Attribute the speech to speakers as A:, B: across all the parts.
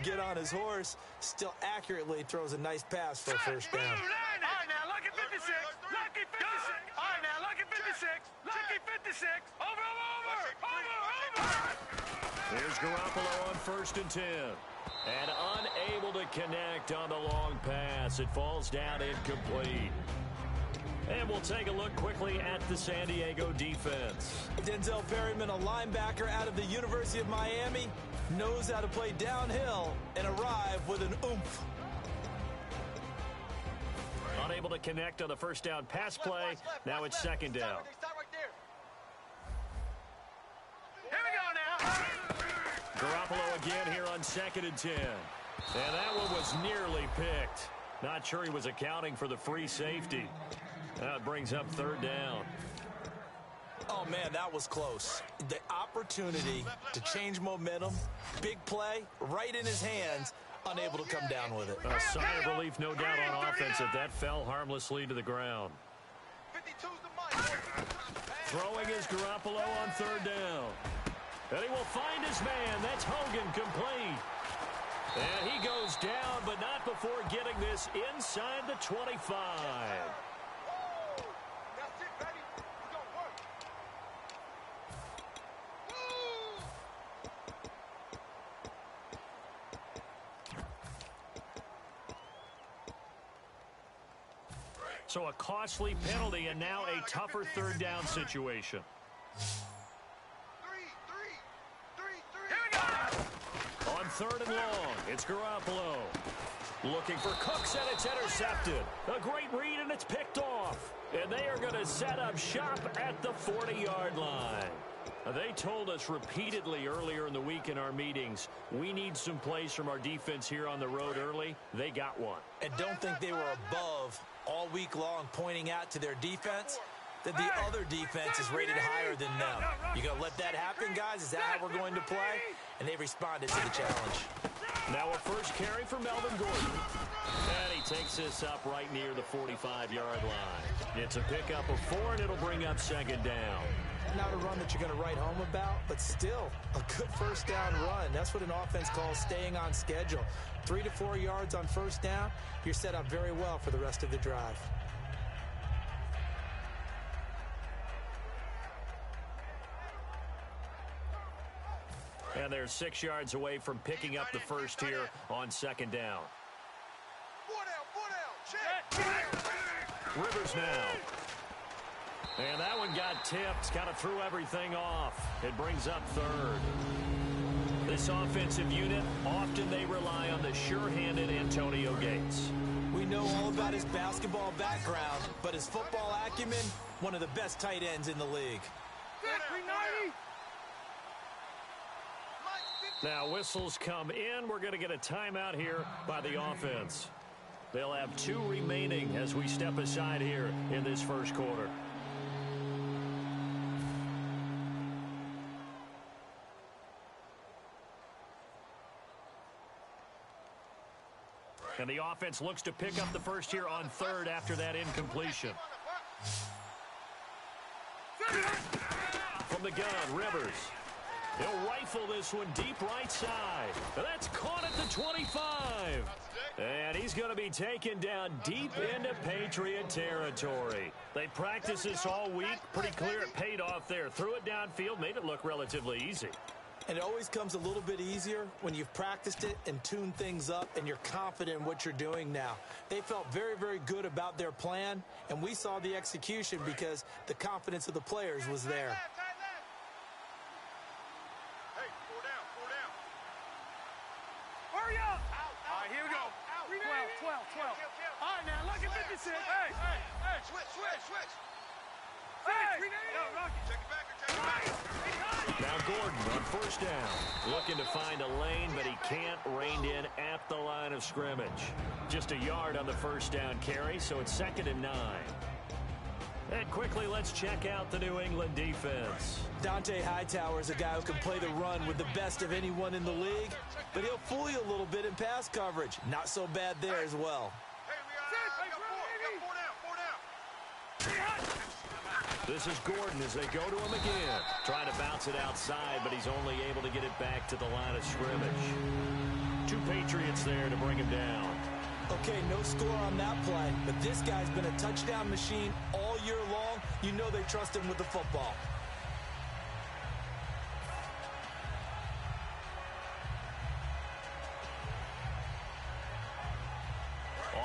A: get on his horse, still accurately throws a nice pass for a first down.
B: All right, now, lucky 56. Lucky 56. All right, now, lucky 56. Lucky 56. Over.
C: Here's Garoppolo on 1st and 10. And unable to connect on the long pass. It falls down incomplete. And we'll take a look quickly at the San Diego defense.
A: Denzel Perryman, a linebacker out of the University of Miami, knows how to play downhill and arrive with an oomph.
C: Unable to connect on the first down pass play. Now it's 2nd down.
B: Here we go now.
C: Garoppolo again here on 2nd and 10. And that one was nearly picked. Not sure he was accounting for the free safety. Now it brings up 3rd down.
A: Oh, man, that was close. The opportunity to change momentum, big play, right in his hands, unable to come down with it.
C: A sigh of relief, no doubt, on offense if that fell harmlessly to the ground. Throwing is Garoppolo on 3rd down. And he will find his man. That's Hogan, complete. And he goes down, but not before getting this inside the 25. So a costly penalty and now a tougher 3rd down situation. On 3rd and long, it's Garoppolo. Looking for Cooks, and it's intercepted. A great read, and it's picked off. And they are going to set up shop at the 40-yard line. They told us repeatedly earlier in the week in our meetings, we need some plays from our defense here on the road early. They got one.
A: And don't think they were above all week long pointing out to their defense that the other defense is rated higher than them. You going to let that happen, guys? Is that how we're going to play? And they responded to the challenge.
C: Now a first carry for Melvin Gordon. And he takes this up right near the 45-yard line. It's a pickup of 4, and it'll bring up 2nd down.
A: Not a run that you're going to write home about, but still a good first down run. That's what an offense calls staying on schedule. 3 to 4 yards on first down, you're set up very well for the rest of the drive.
C: And they're 6 yards away from picking up the first here on 2nd down.
B: 4 down, check.
C: Rivers now. And that one got tipped, kind of threw everything off. It brings up 3rd. This offensive unit, often they rely on the sure-handed Antonio Gates.
A: We know all about his basketball background, but his football acumen, one of the best tight ends in the league.
C: Now whistles come in. We're going to get a timeout here by the offense. They'll have 2 remaining as we step aside here in this first quarter. And the offense looks to pick up the first here on 3rd after that incompletion. From the gun, Rivers. He'll rifle this one deep right side. That's caught at the 25. And he's going to be taken down deep into Patriot territory. They practiced this all week. Pretty clear it paid off there. Threw it downfield, made it look relatively easy.
A: And it always comes a little bit easier when you've practiced it and tuned things up and you're confident in what you're doing now. They felt very, very good about their plan, and we saw the execution because the confidence of the players was there.
B: Hey, 4 down. Hurry up! All right, here we go. 12. All right, now, look at 56. Hey. Switch. Hey, Rocky. Check it back.
C: Now Gordon on first down. Looking to find a lane, but he can't. Reined in at the line of scrimmage. Just a yard on the first down carry, so it's 2nd and 9. And quickly, let's check out the New England defense.
A: Dante Hightower is a guy who can play the run with the best of anyone in the league, but he'll fool you a little bit in pass coverage. Not so bad there as well.
C: This is Gordon as they go to him again. Trying to bounce it outside, but he's only able to get it back to the line of scrimmage. 2 Patriots there to bring him down.
A: Okay, no score on that play, but this guy's been a touchdown machine all year long. You know they trust him with the football.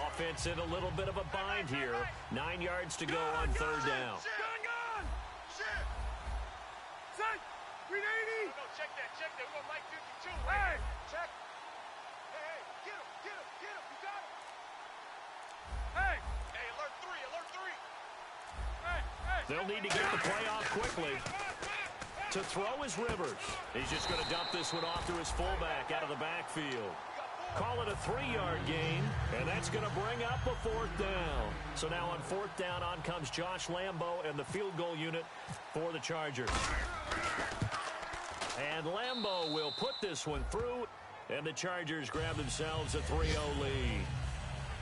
C: Offense in a little bit of a bind here. 9 yards to go on 3rd down.
B: Gun! Shit! Set! 380! No, check that. We're going to Mike 52. Hey! Check. Hey, get him. You got him. Hey, alert 3. Hey.
C: They'll need to get the play off quickly. To throw is Rivers. He's just going to dump this one off to his fullback out of the backfield. Call it a 3-yard gain, and that's going to bring up a 4th down. So now on 4th down, on comes Josh Lambo and the field goal unit for the Chargers. And Lambo will put this one through, and the Chargers grab themselves a 3-0 lead.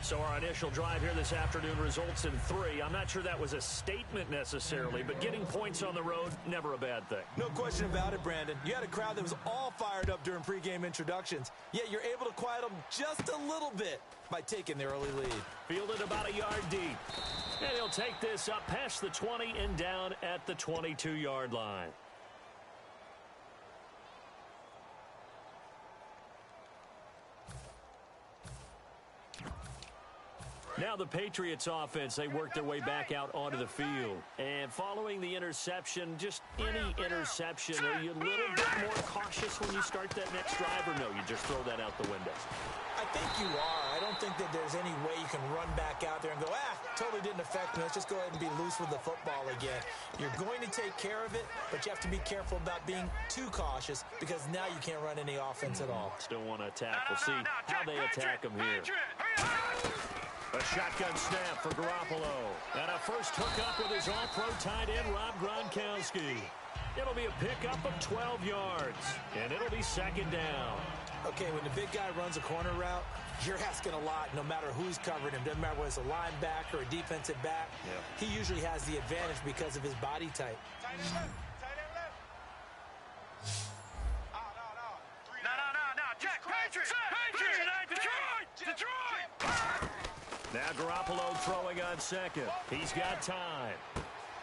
C: So our initial drive here this afternoon results in 3. I'm not sure that was a statement necessarily, but getting points on the road, never a bad thing.
A: No question about it, Brandon. You had a crowd that was all fired up during pregame introductions, yet you're able to quiet them just a little bit by taking the early lead.
C: Fielded about a yard deep. And he'll take this up past the 20 and down at the 22-yard line. Now the Patriots offense, they work their way back out onto the field. And following the interception, just any interception, are you a little bit more cautious when you start that next drive, or no, you just throw that out the window?
A: I think you are. I don't think that there's any way you can run back out there and go, totally didn't affect me. Let's just go ahead and be loose with the football again. You're going to take care of it, but you have to be careful about being too cautious because now you can't run any offense at all.
C: Still want to attack. We'll see how they attack them here. A shotgun snap for Garoppolo. And a first hookup with his all-pro tight end, Rob Gronkowski. It'll be a pickup of 12 yards, and it'll be 2nd down.
A: Okay, when the big guy runs a corner route, you're asking a lot no matter who's covering him. Doesn't matter whether it's a linebacker or a defensive back. Yeah. He usually has the advantage because of his body type.
B: Tight end left. No. Jack, Patriot! Detroit!
C: Now Garoppolo throwing on 2nd. He's got time.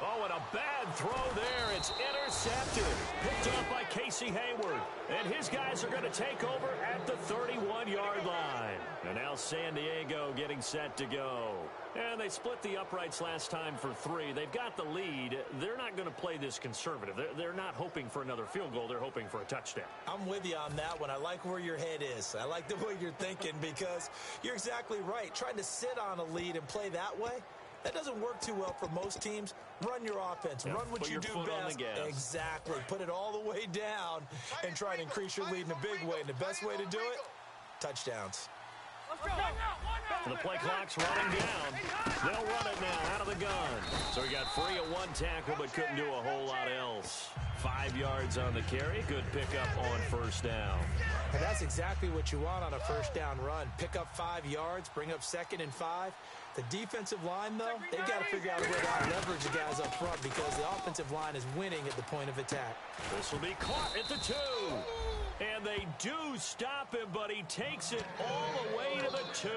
C: Oh, and a bad throw there. It's intercepted. Picked up by Casey Hayward. And his guys are going to take over at the 31-yard line. And now San Diego getting set to go. And they split the uprights last time for 3. They've got the lead. They're not going to play this conservative. They're not hoping for another field goal. They're hoping for a touchdown.
A: I'm with you on that one. I like where your head is. I like the way you're thinking because you're exactly right. Trying to sit on a lead and play that way, that doesn't work too well for most teams. Run your offense. Run what you do best. Exactly. Put it all the way down and try to increase your lead in a big way. And the best way to do it, touchdowns.
C: The play clock's running down. They'll run it now out of the gun. So he got free of 1 tackle but couldn't do a whole lot else. 5 yards on the carry. Good pickup on 1st down.
A: And that's exactly what you want on a 1st down run. Pick up 5 yards, bring up 2nd and 5. The defensive line, though, they've got to figure out a way to leverage the guys up front because the offensive line is winning at the point of attack.
C: This will be caught at the 2. And they do stop him, but he takes it all the way to the 2.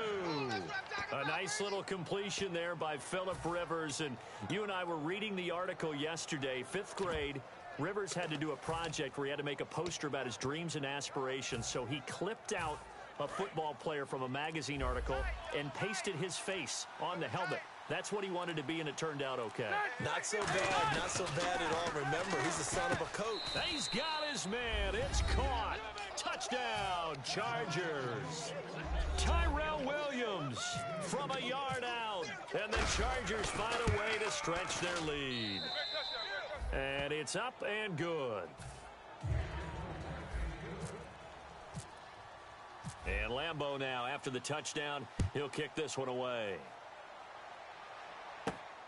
C: A nice little completion there by Phillip Rivers. And you and I were reading the article yesterday, 5th grade. Rivers had to do a project where he had to make a poster about his dreams and aspirations. So he clipped out a football player from a magazine article and pasted his face on the helmet. That's what he wanted to be, and it turned out okay.
A: Not so bad. Not so bad at all. Remember, he's the son of a coach.
C: He's got his man. It's caught. Touchdown, Chargers. Tyrell Williams from a yard out. And the Chargers find a way to stretch their lead. And it's up and good. And Lambo now, after the touchdown, he'll kick this one away.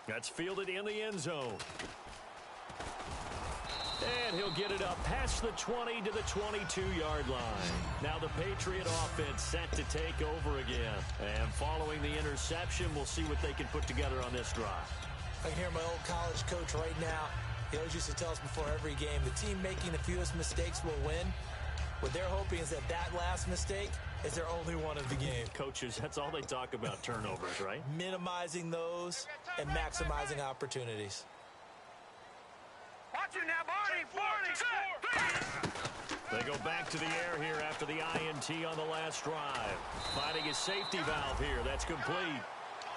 C: That's fielded in the end zone. And he'll get it up past the 20 to the 22-yard line. Now the Patriot offense set to take over again. And following the interception, we'll see what they can put together on this drive.
A: I can hear my old college coach right now. He always used to tell us before every game, the team making the fewest mistakes will win. What they're hoping is that last mistake is their only one of the game.
C: Coaches, that's all they talk about, turnovers, right?
A: Minimizing those and maximizing opportunities.
B: Watch it now, Barney.
C: They go back to the air here after the INT on the last drive. Finding a safety valve here. That's complete.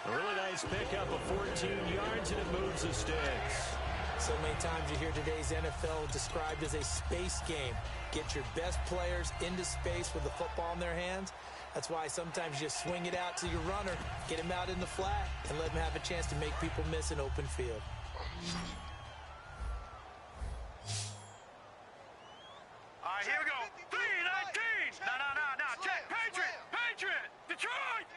C: A really nice pickup of 14 yards, and it moves the sticks.
A: So many times you hear today's NFL described as a space game. Get your best players into space with the football in their hands. That's why sometimes you just swing it out to your runner, get him out in the flat, and let him have a chance to make people miss an open field.
B: All right, here we go. 3-19. No. Check. Patriot. Detroit.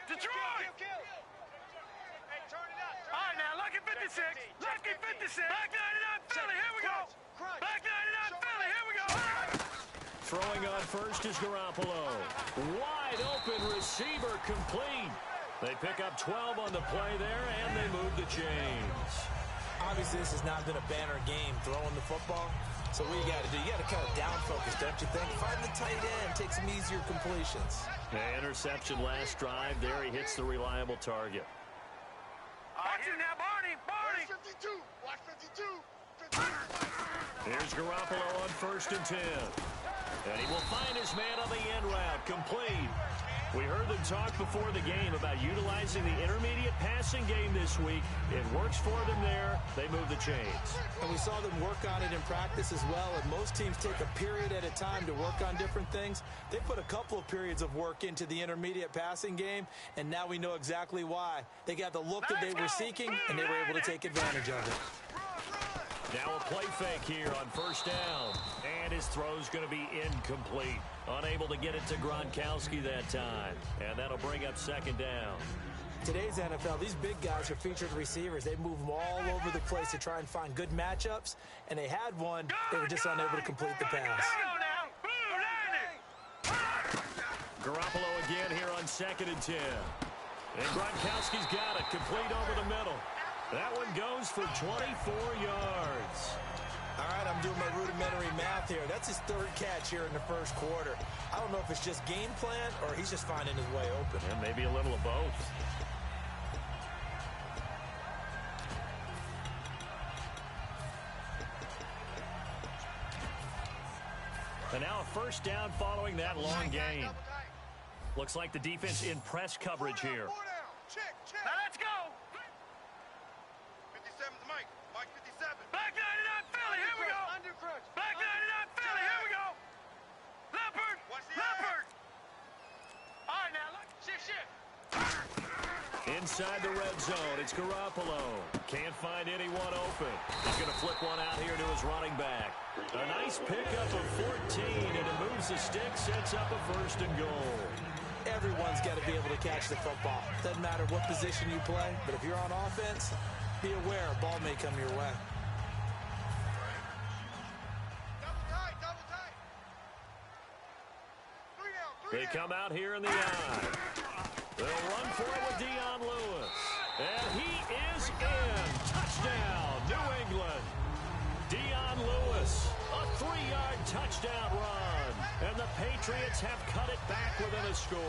B: All right, now, lucky 56. Lucky 56. Back 99, Philly. Here we go. Back 99, Philly. Here we go.
C: Throwing on first is Garoppolo. Wide open receiver complete. They pick up 12 on the play there, and they move the chains.
A: Obviously, this has not been a banner game throwing the football. So what you got to do, you got to kind of down focus, don't you think? Find the tight end, take some easier completions.
C: Interception last drive. There he hits the reliable target.
B: Watch it now, Barney.
D: 52. Watch 52.
C: Here's Garoppolo on 1st and 10. And he will find his man on the end route. Complete. We heard them talk before the game about utilizing the intermediate passing game this week. It works for them there. They move the chains.
A: And we saw them work on it in practice as well. And most teams take a period at a time to work on different things. They put a couple of periods of work into the intermediate passing game, and now we know exactly why. They got the look that they were seeking, and they were able to take advantage of it.
C: Now a play fake here on 1st down. And his throw's going to be incomplete. Unable to get it to Gronkowski that time. And that'll bring up 2nd down.
A: Today's NFL, these big guys are featured receivers. They move them all over the place to try and find good matchups. And they had one. They were just unable to complete the pass.
C: Garoppolo again here on 2nd and 10. And Gronkowski's got it. Complete over the middle. That one goes for 24 yards.
A: All right, I'm doing my rudimentary math here. That's his 3rd catch here in the 1st quarter. I don't know if it's just game plan or he's just finding his way open.
C: And maybe a little of both. And now a 1st down following that long gain. Looks like the defense in press coverage here.
D: Check.
B: Now let's go.
D: 57's Mike. Mike 57.
B: Back 99, Philly. Here we go. Back 99, Philly. Here we go. Leopard. All right, now look. Shift.
C: Inside the red zone, it's Garoppolo. Can't find anyone open. He's going to flick one out here to his running back. A nice pickup of 14, and it moves the stick, sets up a 1st and goal.
A: Everyone's got to be able to catch the football. Doesn't matter what position you play, but if you're on offense, be aware a ball may come your way.
D: Double tight.
C: They come out here in the eye. They'll run for it with Dion Lewis. And he is in. Touchdown, New England. Dion Lewis, a 3-yard touchdown run. And the Patriots have cut it back within a score.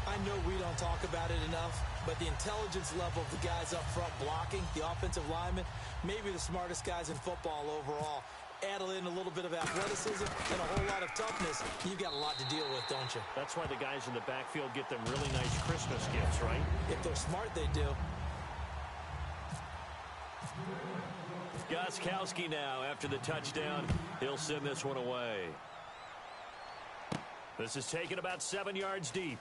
A: I know we don't talk about it enough, but the intelligence level of the guys up front blocking, the offensive linemen, maybe the smartest guys in football overall. Add in a little bit of athleticism and a whole lot of toughness, you've got a lot to deal with, don't you?
C: That's why the guys in the backfield get them really nice Christmas gifts, right?
A: If they're smart, they do.
C: Gostkowski now after the touchdown. He'll send this one away. This is taken about 7 yards deep.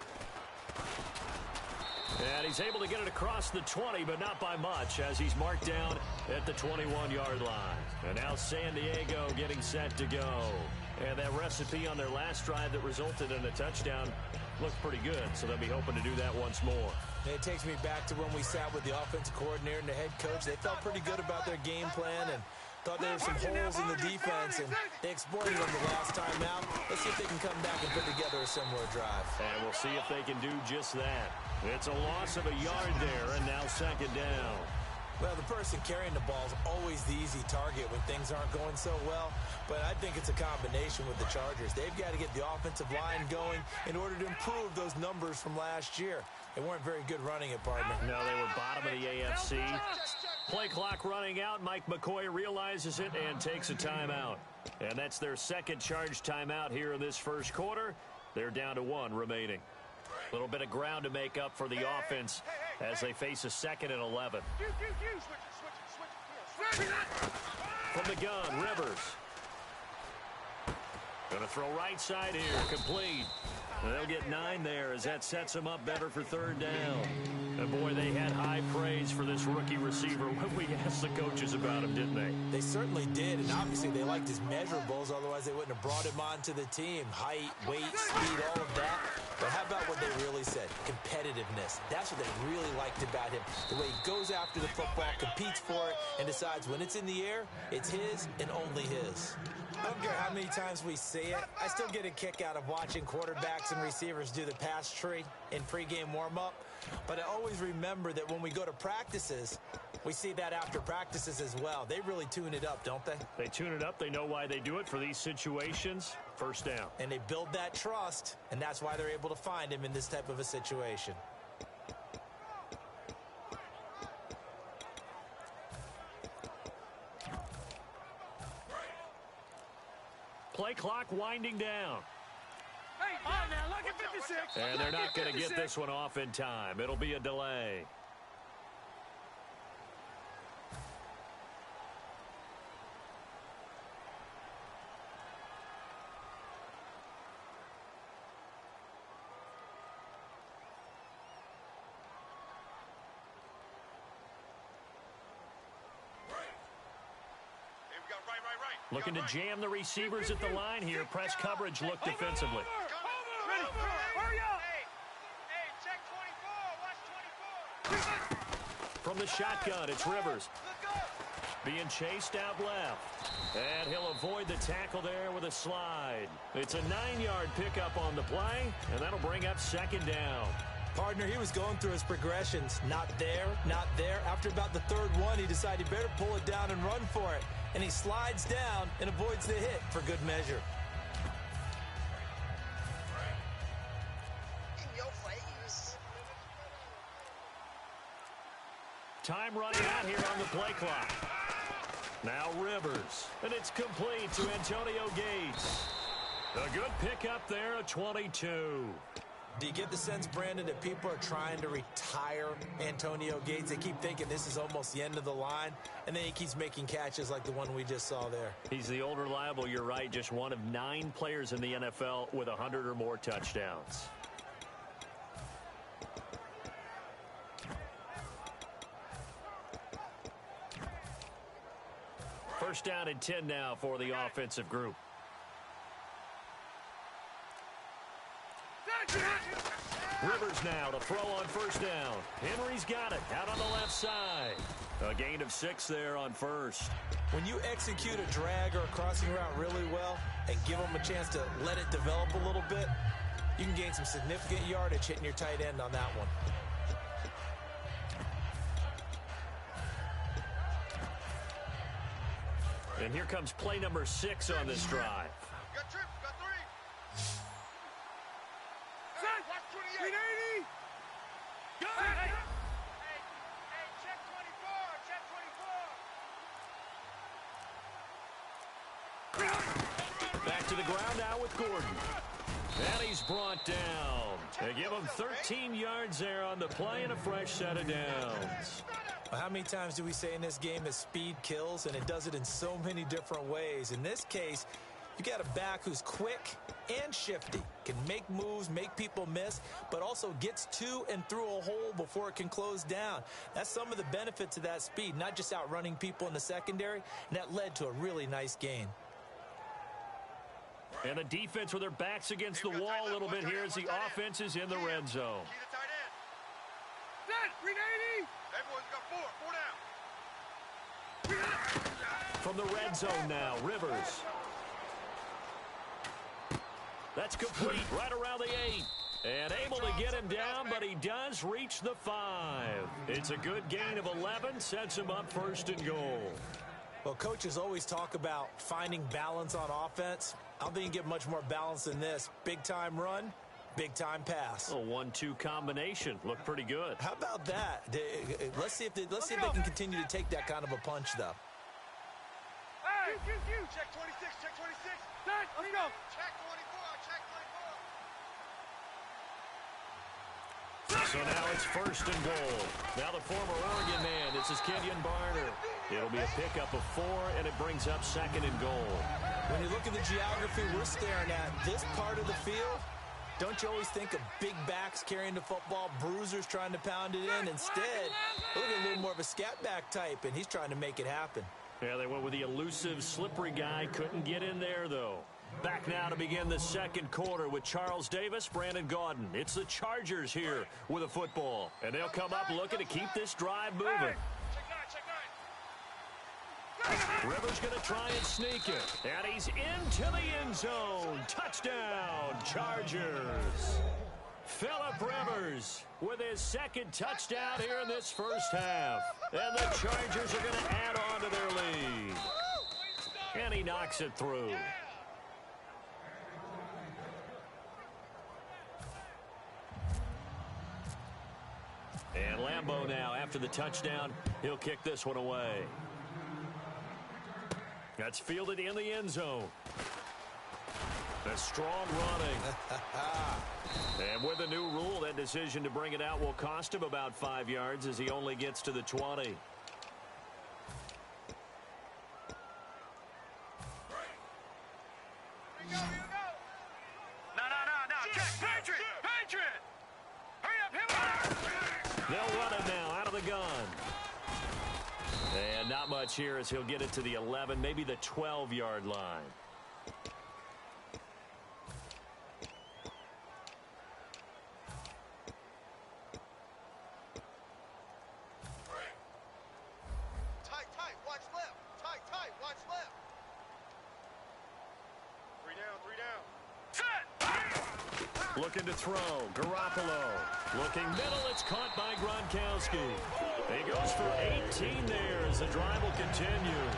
C: And he's able to get it across the 20, but not by much, as he's marked down at the 21-yard line. And now San Diego getting set to go. And that recipe on their last drive that resulted in a touchdown looked pretty good, so they'll be hoping to do that once more.
A: And it takes me back to when we sat with the offensive coordinator and the head coach. They felt pretty good about their game plan and thought there were some holes in the defense, and they exploited them the last time out. Let's see if they can come back and put together a similar drive.
C: And we'll see if they can do just that. It's a loss of a yard there, and now 2nd down.
A: Well, the person carrying the ball is always the easy target when things aren't going so well, but I think it's a combination with the Chargers. They've got to get the offensive line going in order to improve those numbers from last year. They weren't very good running it, partner.
C: No, they were bottom of the AFC. Play clock running out. Mike McCoy realizes it and takes a timeout. And that's their second charge timeout here in this first quarter. They're down to 1 remaining. A little bit of ground to make up for the offense as they face a 2nd and 11. From the gun, Rivers. Going to throw right side here, complete. And they'll get 9 there as that sets them up better for 3rd down. And boy, they had high praise for this rookie receiver when we asked the coaches about him, didn't they?
A: They certainly did, and obviously they liked his measurables, otherwise they wouldn't have brought him onto the team. Height, weight, speed, all of that. But how about what they really said? Competitiveness. That's what they really liked about him. The way he goes after the football, competes for it, and decides when it's in the air, it's his and only his. I don't care how many times we see it. I still get a kick out of watching quarterbacks and receivers do the pass tree in pregame warm-up. But I always remember that when we go to practices, we see that after practices as well. They really tune it up, don't they?
C: They tune it up. They know why they do it for these situations. 1st down.
A: And they build that trust, and that's why they're able to find him in this type of a situation.
C: Play clock winding down.
B: Hey, now look at 56.
C: And they're not going to get this one off in time. It'll be a delay. Looking to jam the receivers at the line here. Press coverage look defensively.
B: Ready, hurry up.
D: Hey, check 24, watch 24.
C: From the shotgun, it's Rivers. Being chased out left. And he'll avoid the tackle there with a slide. It's a 9-yard pickup on the play, and that'll bring up 2nd down.
A: Partner, he was going through his progressions. Not there, not there. After about the 3rd one, he decided he better pull it down and run for it. And he slides down and avoids the hit for good measure.
D: In your face.
C: Time running out here on the play clock. Now Rivers. And it's complete to Antonio Gates. A good pickup there at 22.
A: Do you get the sense, Brandon, that people are trying to retire Antonio Gates? They keep thinking this is almost the end of the line, and then he keeps making catches like the one we just saw there.
C: He's the old reliable, you're right, just one of 9 players in the NFL with 100 or more touchdowns. First down and 10 now for the offensive group. Rivers now to throw on 1st down. Henry's got it out on the left side. A gain of 6 there on 1st.
A: When you execute a drag or a crossing route really well and give them a chance to let it develop a little bit, you can gain some significant yardage hitting your tight end on that one.
C: And here comes play number 6 on this drive.
D: Got trip, got 3. Watch 28.
B: 380. Go.
D: Hey, check 24, check 24.
C: Back to the ground now with Gordon. And he's brought down. They give him 13 yards there on the play and a fresh set of downs.
A: Well, how many times do we say in this game that speed kills, and it does it in so many different ways? In this case, you got a back who's quick and shifty, can make moves, make people miss, but also gets to and through a hole before it can close down. That's some of the benefits of that speed, not just outrunning people in the secondary, and that led to a really nice gain.
C: And the defense with their backs against the wall a little bit here as the offense is in the red zone.
D: Key to tight end.
B: Set. 380.
D: Everyone's got 4 down.
C: From the red zone now, Rivers. That's complete right around the 8. And able to get him down, but he does reach the 5. It's a good gain of 11, sets him up 1st and goal.
A: Well, coaches always talk about finding balance on offense. I don't think you get much more balance than this. Big-time run, big-time pass.
C: A 1-2 combination. Looked pretty good.
A: How about that? Let's see if they can continue to take that kind of a punch, though.
B: Hey,
D: Check 26, check 26.
B: let's go.
D: Check 24, check 24.
C: So now it's 1st and goal. Now the former Oregon man, this is Kenyon Barner. It'll be a pickup of 4, and it brings up 2nd and goal.
A: When you look at the geography we're staring at, this part of the field, don't you always think of big backs carrying the football, bruisers trying to pound it in? Instead, look at a little more of a scat back type, and he's trying to make it happen.
C: Yeah, they went with the elusive, slippery guy. Couldn't get in there, though. Back now to begin the 2nd quarter with Charles Davis, Brandon Gaudin. It's the Chargers here with a football. And they'll come up looking to keep this drive moving.
D: Check 9, check 9.
C: Rivers going to try and sneak it. And he's into the end zone. Touchdown, Chargers. Phillip Rivers with his 2nd touchdown here in this first half. And the Chargers are going to add on to their lead. And he knocks it through. And Lambeau now, after the touchdown, he'll kick this one away. That's fielded in the end zone. A strong running. And with the new rule, that decision to bring it out will cost him about 5 yards as he only gets to the 20.
D: Here we go.
B: No. Check. Patriot. Hurry up, hit me.
C: They'll run it now out of the gun. And not much here as he'll get it to the 11, maybe the 12-yard line.
D: Tight, watch left. Tight, watch left. 3 down.
B: Set.
C: Looking to throw. Garoppolo. Looking middle. It's caught by Gronkowski. He goes for 18 there as the drive will continue.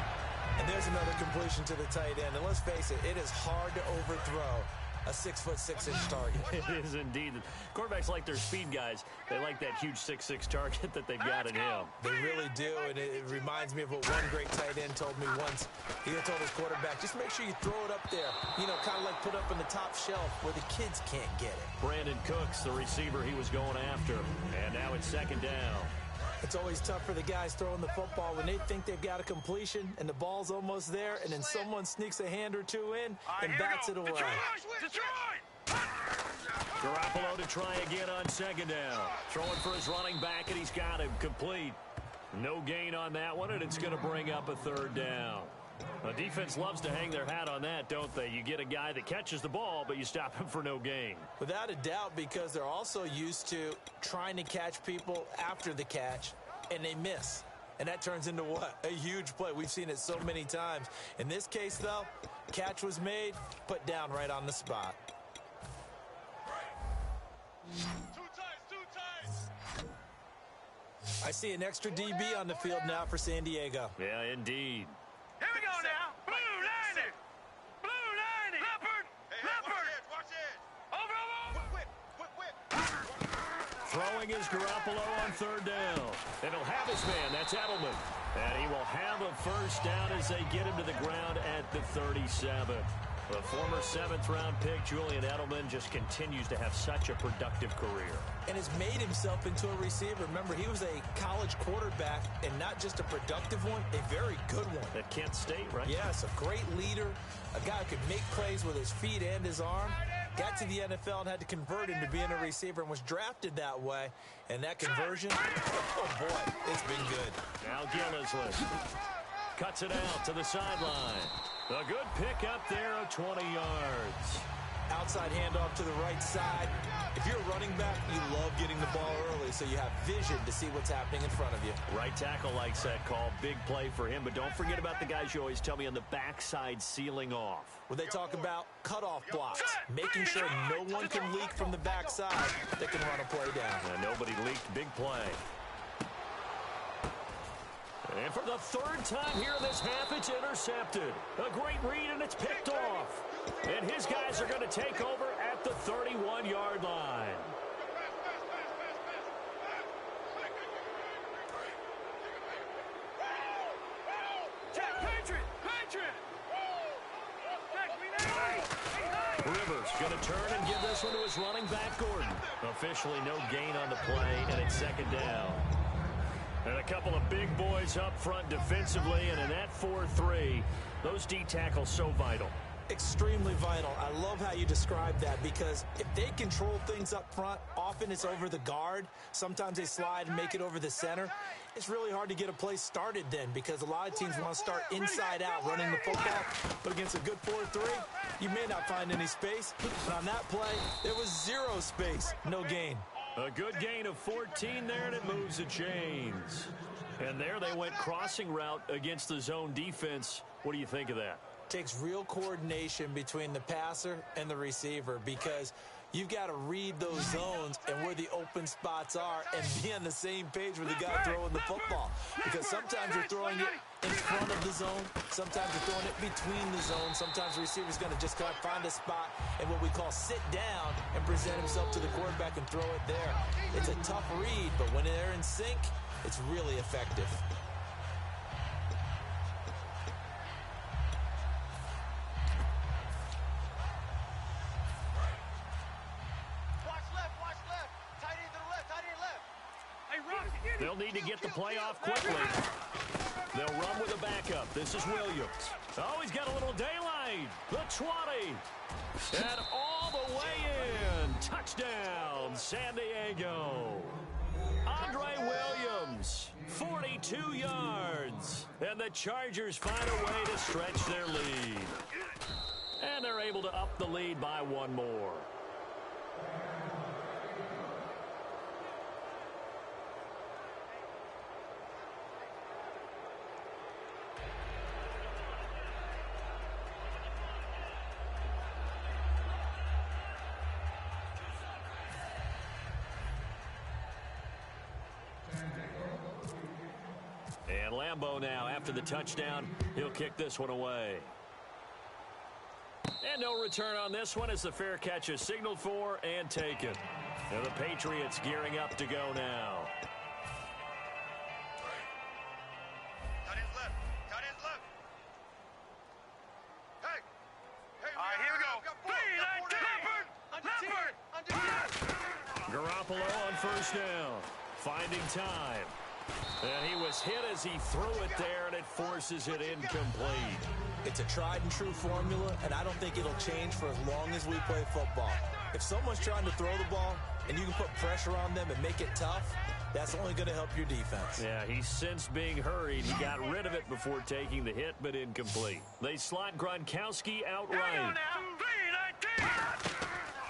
A: And there's another completion to the tight end. And let's face it, it is hard to overthrow a 6'6" target.
C: It is indeed. Quarterbacks like their speed guys. They like that huge 6'6" target that they've got in him.
A: They really do, and it reminds me of what one great tight end told me once. He told his quarterback, just make sure you throw it up there, kind of like put up in the top shelf where the kids can't get it.
C: Brandon Cooks, the receiver he was going after. And now it's 2nd down.
A: It's always tough for the guys throwing the football when they think they've got a completion and the ball's almost there, and then someone sneaks a hand or two in and bats it away.
B: Detroit.
C: Garoppolo to try again on 2nd down. Throwing for his running back, and he's got him complete. No gain on that one, and it's going to bring up a 3rd down. The defense loves to hang their hat on that, don't they? You get a guy that catches the ball, but you stop him for no gain.
A: Without a doubt, because they're also used to trying to catch people after the catch, and they miss. And that turns into what? A huge play. We've seen it so many times. In this case, though, catch was made, put down right on the spot.
B: Two tights.
A: I see an extra DB on the field now for San Diego.
C: Yeah, indeed.
B: Here we go now. Blue 90. Leopard.
D: Watch it.
B: Over.
D: Whip.
C: Throwing is Garoppolo on 3rd down. And he'll have his man. That's Edelman. And he will have a 1st down as they get him to the ground at the 37. The former 7th-round pick, Julian Edelman, just continues to have such a productive career.
A: And has made himself into a receiver. Remember, he was a college quarterback, and not just a productive one, a very good one.
C: At Kent State, right?
A: Yes, a great leader, a guy who could make plays with his feet and his arm. Got to the NFL and had to convert into being a receiver and was drafted that way. And that conversion, oh boy, it's been good.
C: Now Gillislee cuts it out to the sideline. A good pick up there of 20 yards.
A: Outside handoff to the right side. If you're a running back, you love getting the ball early so you have vision to see what's happening in front of you.
C: Right tackle likes that call. Big play for him, but don't forget about the guys you always tell me on the backside sealing off.
A: When they talk about cutoff blocks, making sure no one can leak from the backside that can run a play down.
C: And nobody leaked. Big play. And for the third time here in this half, it's intercepted. A great read, and it's picked off. And his guys are going to take over at the 31-yard line. Rivers going to turn and give this one to his running back, Gordon. Officially no gain on the play, and it's second down. And a couple of big boys up front defensively, and in that 4-3, those D tackles so vital.
A: Extremely vital. I love how you describe that because if they control things up front, often it's over the guard. Sometimes they slide and make it over the center. It's really hard to get a play started then because a lot of teams want to start inside out running the football. But against a good 4-3, you may not find any space. And on that play, there was zero space, no gain.
C: A good gain of 14 there, and it moves the chains. And there they went crossing route against the zone defense. What do you think of that?
A: Takes real coordination between the passer and the receiver because you've got to read those zones and where the open spots are and be on the same page with the guy throwing the football. Because sometimes you're throwing it in front of the zone. Sometimes you're throwing it between the zones. Sometimes the receiver's going to just kind of find a spot and what we call sit down and present himself to the quarterback and throw it there. It's a tough read, but when they're in sync, it's really effective.
C: They'll need to get the play off quickly. They'll run with a backup. This is Williams. Oh, he's got a little daylight. The 20. And all the way in. Touchdown, San Diego. Andre Williams, 42 yards. And the Chargers find a way to stretch their lead. And they're able to up the lead by one more. And Lambeau now, after the touchdown, he'll kick this one away. And no return on this one as the fair catch is signaled for and taken. And the Patriots gearing up to go now.
D: Tight ends left. Tight ends left. Hey. Hey,
B: All right, here we go.
C: Garoppolo on first down. Finding time. And he was hit as he threw it there, and it forces it incomplete.
A: It's a tried-and-true formula, and I don't think it'll change for as long as we play football. If someone's trying to throw the ball and you can put pressure on them and make it tough, that's only going to help your defense.
C: Yeah, he's since being hurried. He got rid of it before taking the hit, but incomplete. They slot Gronkowski out right.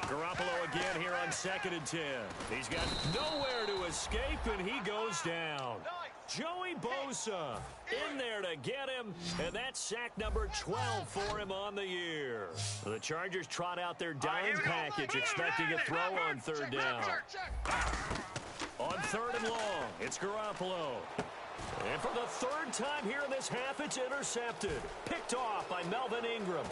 C: Garoppolo again here on 2nd and 10. He's got nowhere to escape, and he goes down. Joey Bosa in there to get him, and that's sack number 12 for him on the year. The Chargers trot out their dime package, expecting a throw on 3rd down. On 3rd and long, it's Garoppolo. And for the 3rd time here in this half, it's intercepted. Picked off by Melvin Ingram.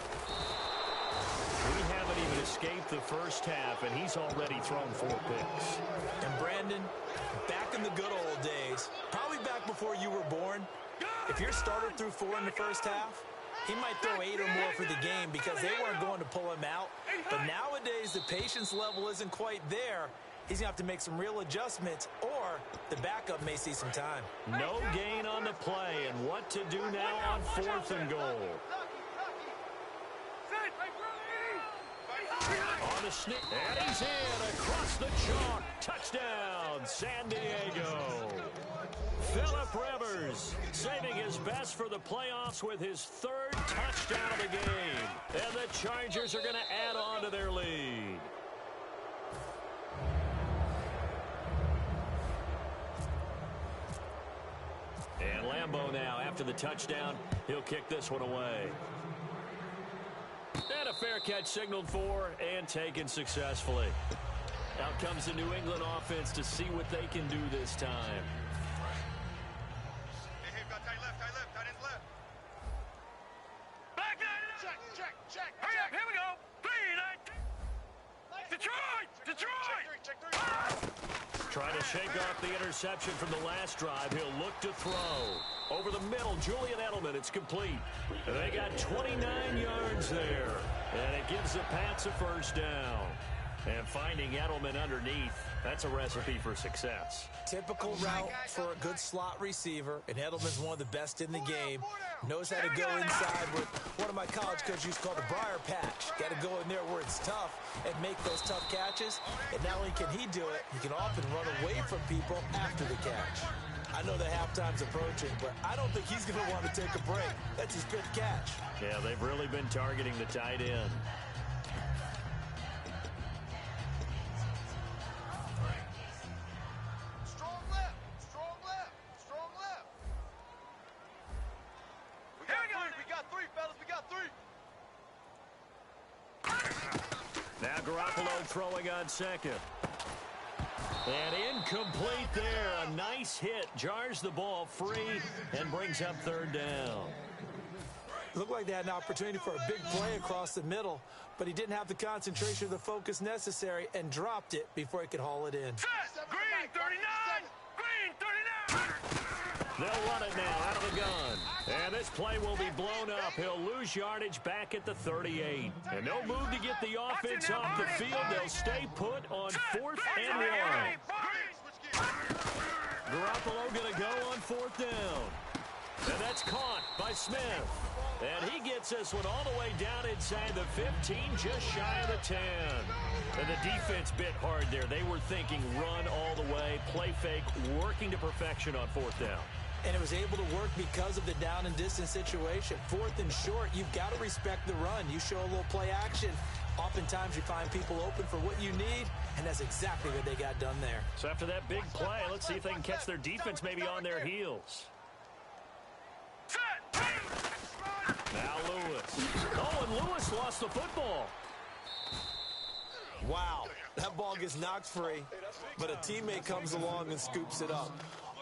C: We haven't even escaped the first half, and he's already thrown 4 picks.
A: And Brandon, back in the good old days, probably back before you were born, if your starter threw 4 in the first half, he might throw 8 or more for the game because they weren't going to pull him out. But nowadays, the patience level isn't quite there. He's going to have to make some real adjustments, or the backup may see some time.
C: No gain on the play, and what to do now on 4th and goal. On the sneak, and he's in across the chalk. Touchdown, San Diego. Phillip Rivers saving his best for the playoffs with his 3rd touchdown of the game. And the Chargers are going to add on to their lead. Lambeau now. After the touchdown, he'll kick this one away. And a fair catch signaled for and taken successfully. Out comes the New England offense to see what they can do this time.
D: Hey, got tight left, tight ends left.
B: Back there!
D: Check.
B: Hurry up, here we go! 3, 9, Detroit!
D: Check three.
C: Trying to shake off the interception from the last drive. He'll look to throw. Over the middle, Julian Edelman. It's complete. They got 29 yards there. And it gives the Pats a first down. And finding Edelman underneath, that's a recipe for success.
A: Typical route for a good slot receiver, and Edelman's one of the best in the game. Knows how to go inside with one of my college coaches used to call the briar patch. Got to go in there where it's tough and make those tough catches. And not only can he do it, he can often run away from people after the catch. I know the halftime's approaching, but I don't think he's going to want to take a break. That's his fifth catch.
C: Yeah, they've really been targeting the tight end.
D: Strong left. We got three, fellas. We got three.
C: Now Garoppolo throwing on second. And incomplete there. A nice hit. Jars the ball free and brings up third down.
A: Looked like they had an opportunity for a big play across the middle, but he didn't have the concentration or the focus necessary and dropped it before he could haul it in.
B: Green 39! Green 39!
C: They'll run it now out of the gun. And this play will be blown up. He'll lose yardage back at the 38. And no move to get the offense off the field. They'll stay put on 4th and 1. Garoppolo going to go on 4th down. And that's caught by Smith. And he gets this one all the way down inside the 15, just shy of the 10. And the defense bit hard there. They were thinking run all the way, play fake, working to perfection on 4th down.
A: And it was able to work because of the down and distance situation. 4th and short, you've got to respect the run. You show a little play action. Oftentimes you find people open for what you need, and that's exactly what they got done there.
C: So after that big play, let's see if they can catch their defense maybe on their heels. Now Lewis. Oh, and Lewis lost the football.
A: Wow, that ball gets knocked free, but a teammate comes along and scoops it up.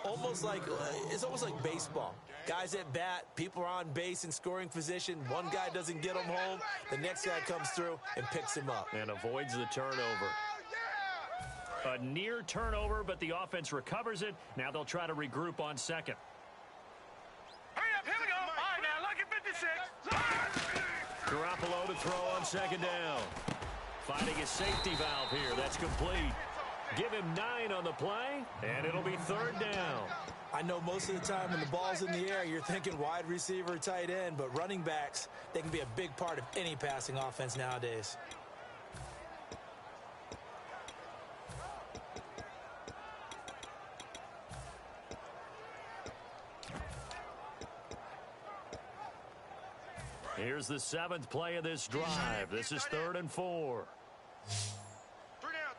A: It's almost like baseball. Guys at bat, people are on base in scoring position. One guy doesn't get him home. The next guy comes through and picks him up.
C: And avoids the turnover. A near turnover, but the offense recovers it. Now they'll try to regroup on second.
B: Hurry up, here we go. All right, now, look at 56.
C: Garoppolo to throw on second down. Finding his safety valve here. That's complete. Give him 9 on the play, and it'll be third down.
A: I know most of the time when the ball's in the air, you're thinking wide receiver, tight end, but running backs, they can be a big part of any passing offense nowadays.
C: Here's the 7th play of this drive. This is 3rd and 4.
D: Three down.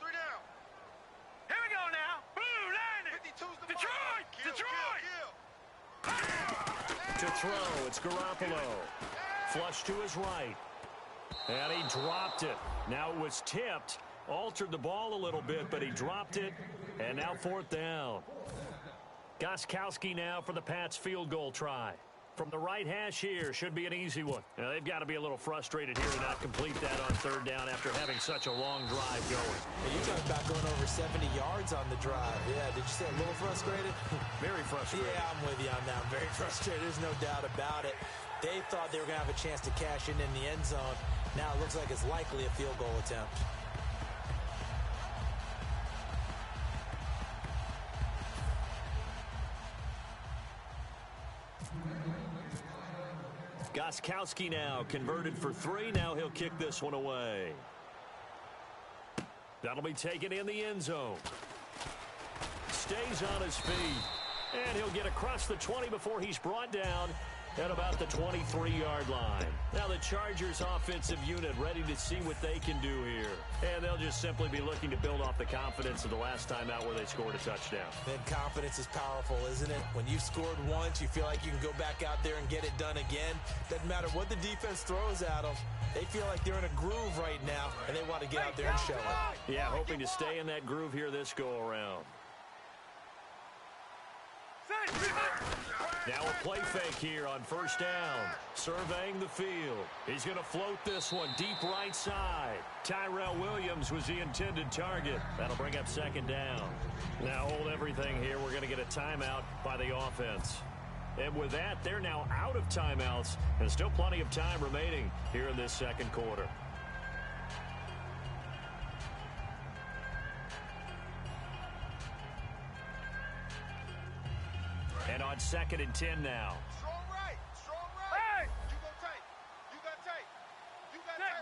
B: Here we go now. Blue line.
D: 52's the
B: Detroit!
C: To throw, it's Garoppolo. Flush to his right. And he dropped it. Now it was tipped. Altered the ball a little bit, but he dropped it. And now 4th down. Gostkowski now for the Pats field goal try. From the right hash here, should be an easy one. Now, they've got to be a little frustrated here to not complete that on 3rd down after having such a long drive going.
A: You're talking about going over 70 yards on the drive. Yeah, did you say a little frustrated?
C: Very frustrated.
A: Yeah, I'm with you on that. I'm very frustrated. There's no doubt about it. They thought they were going to have a chance to cash in the end zone. Now it looks like it's likely a field goal attempt.
C: Gostkowski now converted for 3. Now he'll kick this one away. That'll be taken in the end zone. Stays on his feet. And he'll get across the 20 before he's brought down at about the 23-yard line. Now the Chargers offensive unit ready to see what they can do here. And they'll just simply be looking to build off the confidence of the last time out where they scored a touchdown.
A: Man, confidence is powerful, isn't it? When you've scored once, you feel like you can go back out there and get it done again. Doesn't matter what the defense throws at them. They feel like they're in a groove right now, and they want to get out there and show it.
C: Yeah, hoping to stay in that groove here this go-around. Now a play fake here on first down. Surveying the field. He's going to float this one deep right side. Tyrell Williams was the intended target. That'll bring up second down. Now hold everything here. We're going to get a timeout by the offense. And with that, they're now out of timeouts. And still plenty of time remaining here in this second quarter. And on 2nd and 10 now.
D: Strong right. Strong right.
B: Hey!
D: You go tight. You got tight. You got tight.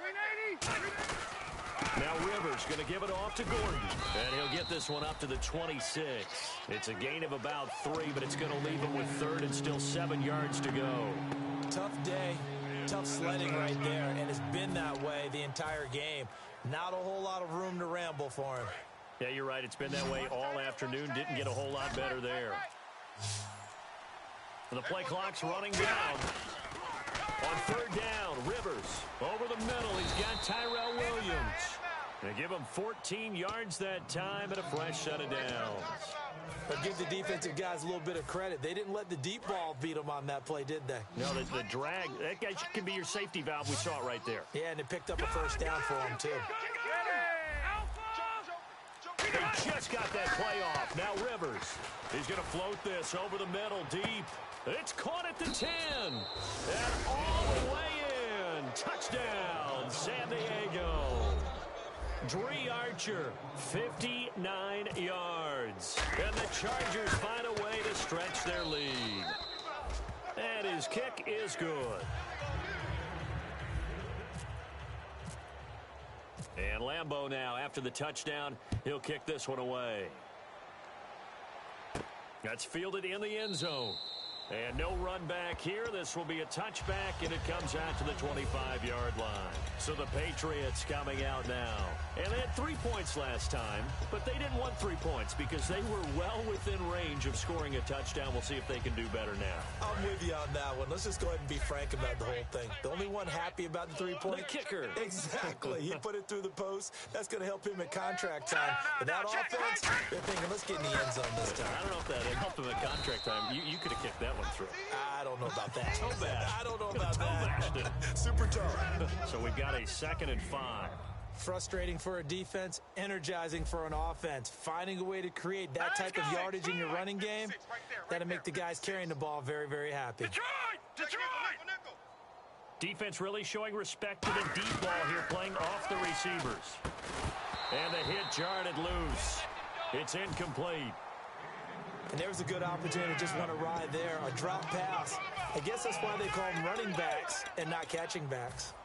B: 380.
C: Now Rivers going to give it off to Gordon. And he'll get this one up to the 26. It's a gain of about 3, but it's going to leave him with 3rd and still 7 yards to go.
A: Tough day, tough sledding right there, and it's been that way the entire game. Not a whole lot of room to ramble for him.
C: Yeah, you're right. It's been that way all afternoon. Didn't get a whole lot better there. The play clock's running down. On 3rd down, Rivers over the middle. He's got Tyrell Williams. They give him 14 yards that time and a fresh set of downs.
A: But give the defensive guys a little bit of credit. They didn't let the deep ball beat them on that play, did they?
C: No, the drag, that guy can be your safety valve. We saw it right there.
A: Yeah, and they picked up a first down for him, too.
C: He just got that play off. Now Rivers. He's going to float this over the middle deep. It's caught at the 10. And all the way in. Touchdown, San Diego. Dree Archer, 59 yards. And the Chargers find a way to stretch their lead. And his kick is good. And Lambeau now, after the touchdown, he'll kick this one away. That's fielded in the end zone. And no run back here. This will be a touchback, and it comes out to the 25-yard line. So the Patriots coming out now. And they had 3 points last time, but they didn't want 3 points because they were well within range of scoring a touchdown. We'll see if they can do better now.
A: I'm with you on that one. Let's just go ahead and be frank about the whole thing. The only one happy about the 3-point?
C: The kicker.
A: Exactly. He put it through the post. That's going to help him at contract time. But that offense, they're thinking, let's get in the end zone this time.
C: I don't know if that helped him at contract time. You could have kicked that one through.
A: I don't know about that.
C: Toe bash.
A: I don't know about
C: Toe
A: that. Super tough.
C: So we've got a 2nd and 5.
A: Frustrating for a defense, energizing for an offense. Finding a way to create that type of yardage in your running game, that'll make the guys carrying the ball very, very happy.
B: Detroit!
C: Defense really showing respect to the deep ball here, playing off the receivers. And the hit jarred it loose. It's incomplete.
A: And there's a good opportunity to just want to ride there. A drop pass. I guess that's why they call them running backs and not catching backs.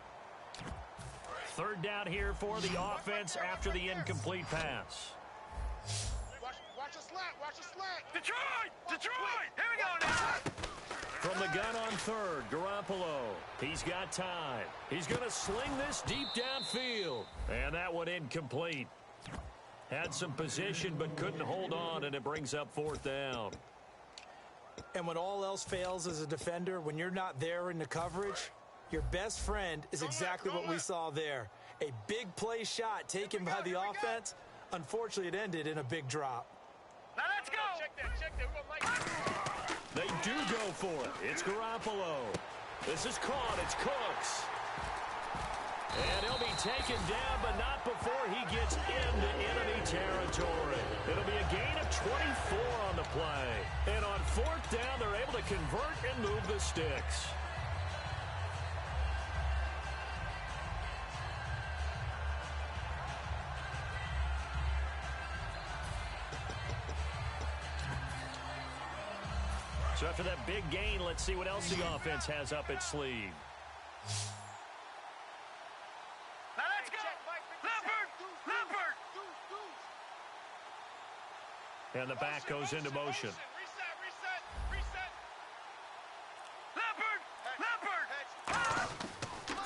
C: 3rd down here for the offense after the incomplete pass.
D: Watch a slant. Watch a slant.
B: Detroit! Here we go now.
C: From the gun on 3rd, Garoppolo. He's got time. He's going to sling this deep downfield. And that one incomplete. Had some position but couldn't hold on, and it brings up 4th down.
A: And when all else fails as a defender, when you're not there in the coverage, your best friend is exactly what we saw there. A big play shot taken by the offense. Unfortunately, it ended in a big drop.
B: Now let's go.
D: Check that.
C: They do go for it. It's Garoppolo. This is caught. It's Cooks. And he'll be taken down, but not before he gets into enemy territory. It'll be a gain of 24 on the play. And on 4th down, they're able to convert and move the sticks. So after that big gain, let's see what else the offense has up its sleeve.
B: Now let's go. Leopard!
C: And the back goes into motion.
D: Reset.
B: Leopard!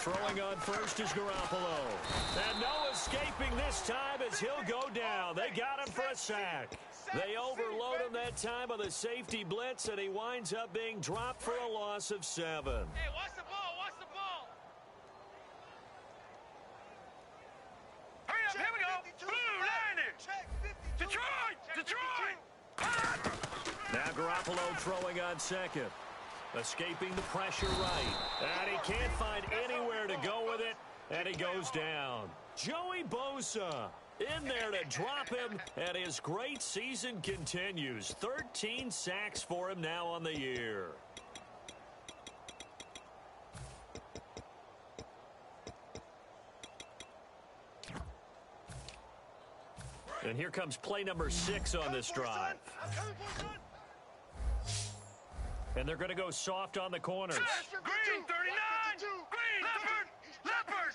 C: Throwing on first is Garoppolo. And no escaping this time as he'll go down. They got him for a sack. They overload him that time on the safety blitz, and he winds up being dropped for a loss of 7.
B: Hey, watch the ball, watch the ball. Hurry up, here we go. Blue, Niners. Detroit.
C: Now Garoppolo throwing on second. Escaping the pressure right. And he can't find anywhere to go with it, and he goes down. Joey Bosa in there to drop him, and his great season continues. 13 sacks for him now on the year. And here comes play number 6 on this drive. And they're going to go soft on the corners.
B: Green, 39. Green, Leopard.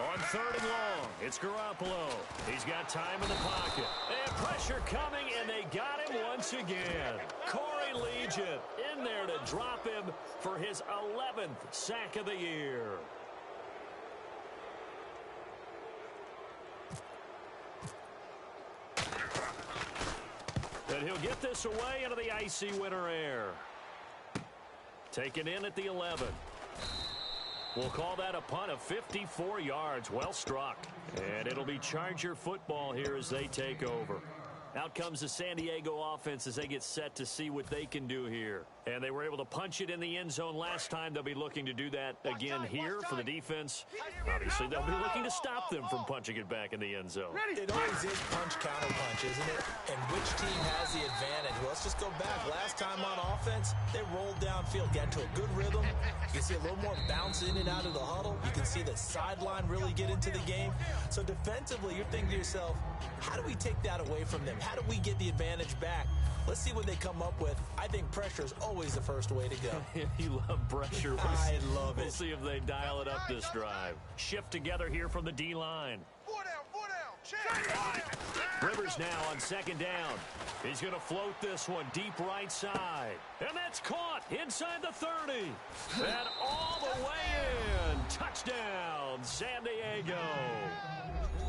C: On 3rd and long, it's Garoppolo. He's got time in the pocket. And pressure coming, and they got him once again. Corey Legion in there to drop him for his 11th sack of the year. And he'll get this away into the icy winter air. Taken in at the 11. We'll call that a punt of 54 yards. Well struck. And it'll be Charger football here as they take over. Out comes the San Diego offense as they get set to see what they can do here. And they were able to punch it in the end zone last time. They'll be looking to do that again here for the defense. Obviously, they'll be looking to stop them from punching it back in the end zone.
A: It always is punch-counter-punch, isn't it? And which team has the advantage? Well, let's just go back. Last time on offense, they rolled downfield, got into a good rhythm. You can see a little more bounce in and out of the huddle. You can see the sideline really get into the game. So defensively, you're thinking to yourself, how do we take that away from them? How do we get the advantage back? Let's see what they come up with. I think pressure is always the first way to go.
C: You love pressure.
A: I love it.
C: We'll see if they dial it up this drive. Shift together here from the D-line.
D: 4 down.
C: Rivers now on 2nd down. He's going to float this one deep right side. And that's caught inside the 30. And all the way in. Touchdown, San Diego.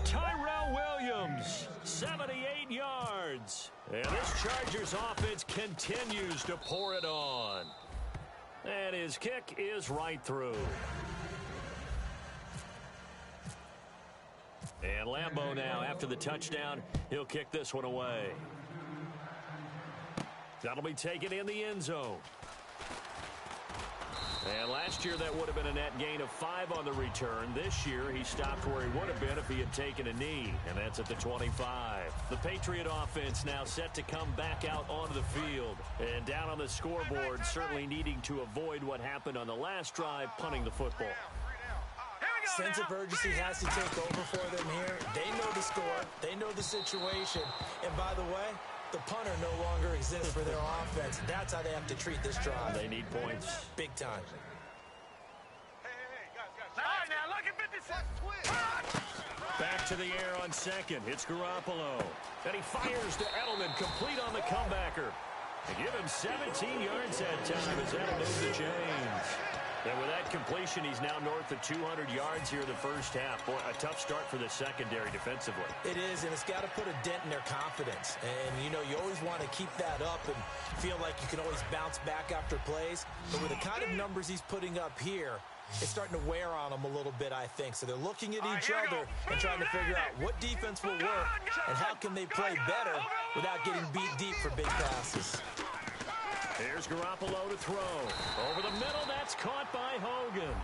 C: Tyrell Williams, 78 yards. And this Chargers offense continues to pour it on. And his kick is right through. And Lambeau now, after the touchdown, he'll kick this one away. That'll be taken in the end zone. And last year, that would have been a net gain of 5 on the return. This year, he stopped where he would have been if he had taken a knee, and that's at the 25. The Patriot offense now set to come back out onto the field. And down on the scoreboard, certainly needing to avoid what happened on the last drive, punting the football.
A: Sense of urgency has to take over for them here. They know the score. They know the situation. And by the way, the punter no longer exists for their offense. That's how they have to treat this drive.
C: They need points.
A: Big time.
B: Hey, guys. All right, now, look at 56.
C: Back to the air on 2nd. It's Garoppolo. And he fires to Edelman, complete on the comebacker. They give him 17 yards that time as that'll move the chains. And with that completion, he's now north of 200 yards here in the first half. Boy, a tough start for the secondary defensively.
A: It is, and it's got to put a dent in their confidence. And, you know, you always want to keep that up and feel like you can always bounce back after plays. But with the kind of numbers he's putting up here, it's starting to wear on them a little bit, I think. So they're looking at each other and trying to figure out what defense will work and how can they play better without getting beat deep for big passes.
C: Here's Garoppolo to throw. Over the middle, that's caught by Hogan.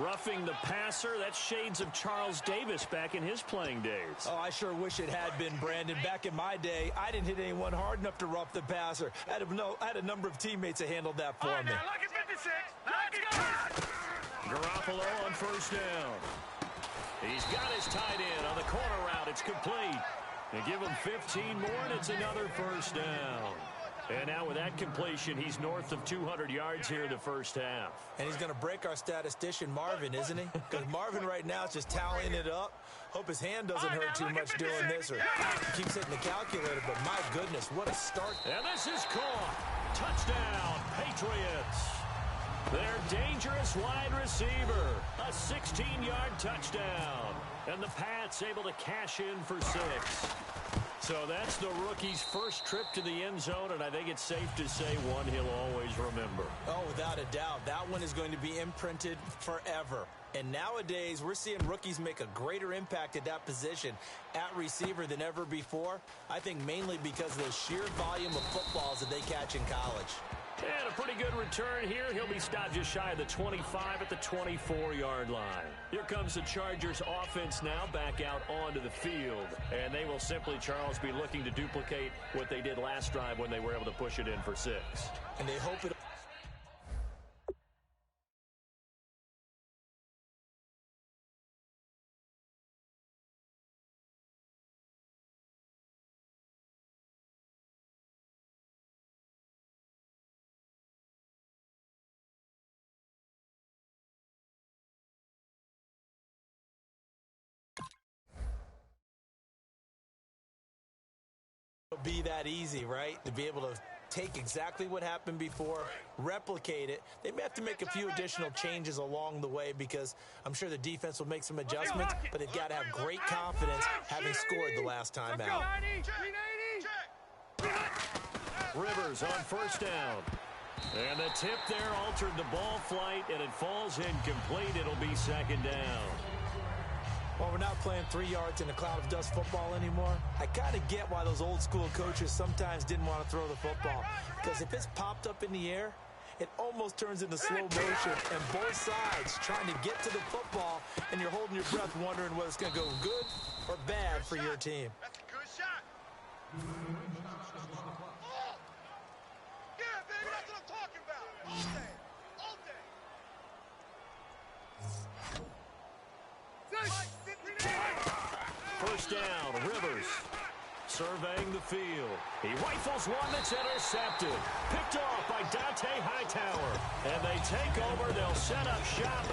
C: Roughing the passer, that's shades of Charles Davis back in his playing days.
A: Oh, I sure wish it had been, Brandon. Back in my day, I didn't hit anyone hard enough to rough the passer. I had a number of teammates that handled that for me.
B: Now, look at 56. Let's go.
C: Garoppolo on 1st down. He's got his tight end on the corner route. It's complete. They give him 15 more, and it's another 1st down. And now with that completion, he's north of 200 yards here in the first half.
A: And he's going to break our statistician, Marvin, isn't he? Because Marvin right now is just tallying it up. Hope his hand doesn't hurt too much doing this, or he keeps hitting the calculator. But my goodness, what a start.
C: And this is caught. Touchdown, Patriots. Their dangerous wide receiver. A 16-yard touchdown. And the Pats able to cash in for 6. So that's the rookie's first trip to the end zone, and I think it's safe to say one he'll always remember.
A: Oh, without a doubt. That one is going to be imprinted forever. And nowadays, we're seeing rookies make a greater impact at that position at receiver than ever before. I think mainly because of the sheer volume of footballs that they catch in college.
C: And a pretty good return here. He'll be stopped just shy of the 25 at the 24-yard line. Here comes the Chargers offense now back out onto the field. And they will simply, Charles, be looking to duplicate what they did last drive when they were able to push it in for 6.
A: And they hope it... be that easy, right? To be able to take exactly what happened before, replicate it. They may have to make a few additional changes along the way because I'm sure the defense will make some adjustments, but they've got to have great confidence having scored the last time out.
C: Rivers on first down. And the tip there altered the ball flight, and it falls incomplete. It'll be second down.
A: Well, we're not playing 3 yards in a cloud of dust football anymore. I kind of get why those old school coaches sometimes didn't want to throw the football. Because if it's popped up in the air, it almost turns into slow motion. And both sides trying to get to the football, and you're holding your breath wondering whether it's going to go good or bad for your team.
D: That's a good shot. Yeah, baby, that's what I'm talking about. All day. All day.
C: First down, Rivers surveying the field. He rifles one that's intercepted. Picked off by Dante Hightower. And they take over. They'll set up shop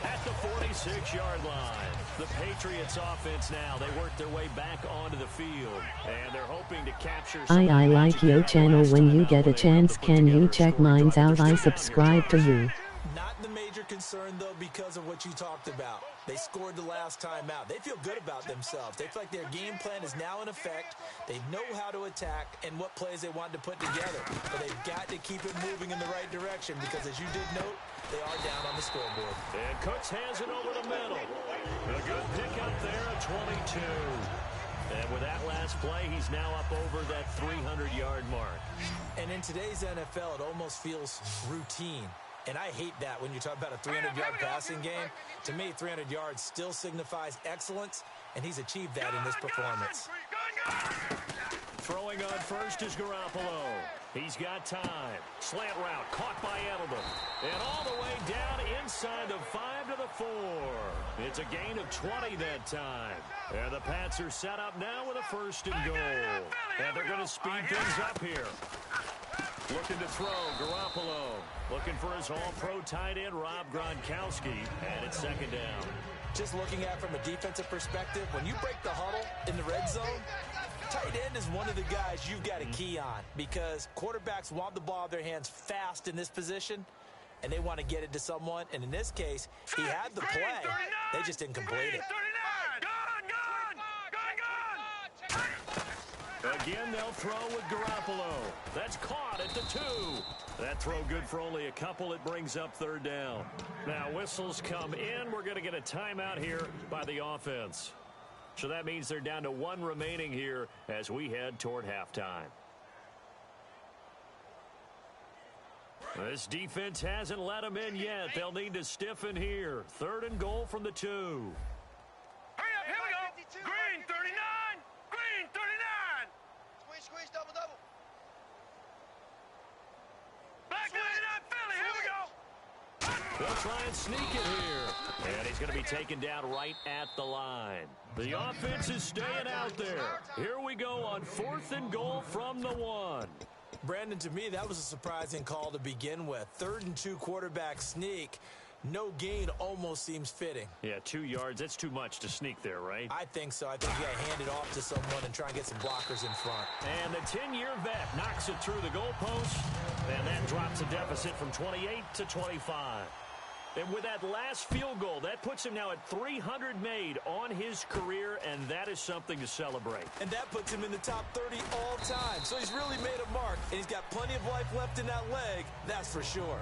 C: at the 46-yard line. The Patriots offense now, they work their way back onto the field. And they're hoping to capture...
E: I like your channel. When you get a chance, can you check mine's out? I subscribe to you.
A: Not the major concern, though, because of what you talked about. They scored the last time out. They feel good about themselves. They feel like their game plan is now in effect. They know how to attack and what plays they want to put together. But they've got to keep it moving in the right direction because, as you did note, they are down on the scoreboard.
C: And Cooks has it over the middle. A good pick up there at 22. And with that last play, he's now up over that 300-yard mark.
A: And in today's NFL, it almost feels routine. And I hate that when you talk about a 300-yard passing game. To me, 300 yards still signifies excellence, and he's achieved that in this performance.
C: Throwing on first is Garoppolo. He's got time. Slant route caught by Edelman. And all the way down inside the 5 to the 4. It's a gain of 20 that time. And the Pats are set up now with a first and goal. And they're going to speed things up here. Looking to throw, Garoppolo. Looking for his all-pro tight end, Rob Gronkowski. And it's second down.
A: Just looking at it from a defensive perspective, when you break the huddle in the red zone, tight end is one of the guys you've got to key on because quarterbacks want the ball in their hands fast in this position, and they want to get it to someone. And in this case, he had the play. They just didn't complete it.
C: Again, they'll throw with Garoppolo. That's caught at the 2. That throw good for only a couple. It brings up third down. Now, whistles come in. We're going to get a timeout here by the offense. So that means they're down to 1 remaining here as we head toward halftime. This defense hasn't let them in yet. They'll need to stiffen here. Third and goal from the 2.
B: Hurry up, here we go. Green, 39. Green, 39.
D: Squeeze, double.
B: Back line up, Philly, here we go.
C: They'll try and sneak it here. And he's going to be taken down right at the line. The offense is staying out there. Here we go on 4th and goal from the 1.
A: Brandon, to me, that was a surprising call to begin with. 3rd and 2 quarterback sneak. No gain almost seems fitting.
C: Yeah, 2 yards. That's too much to sneak there, right?
A: I think so. I think you got to hand it off to someone and try and get some blockers in front.
C: And the 10-year vet knocks it through the goalpost. And that drops a deficit from 28 to 25. And with that last field goal, that puts him now at 300 made on his career, and that is something to celebrate.
A: And that puts him in the top 30 all time. So he's really made a mark, and he's got plenty of life left in that leg, that's for sure.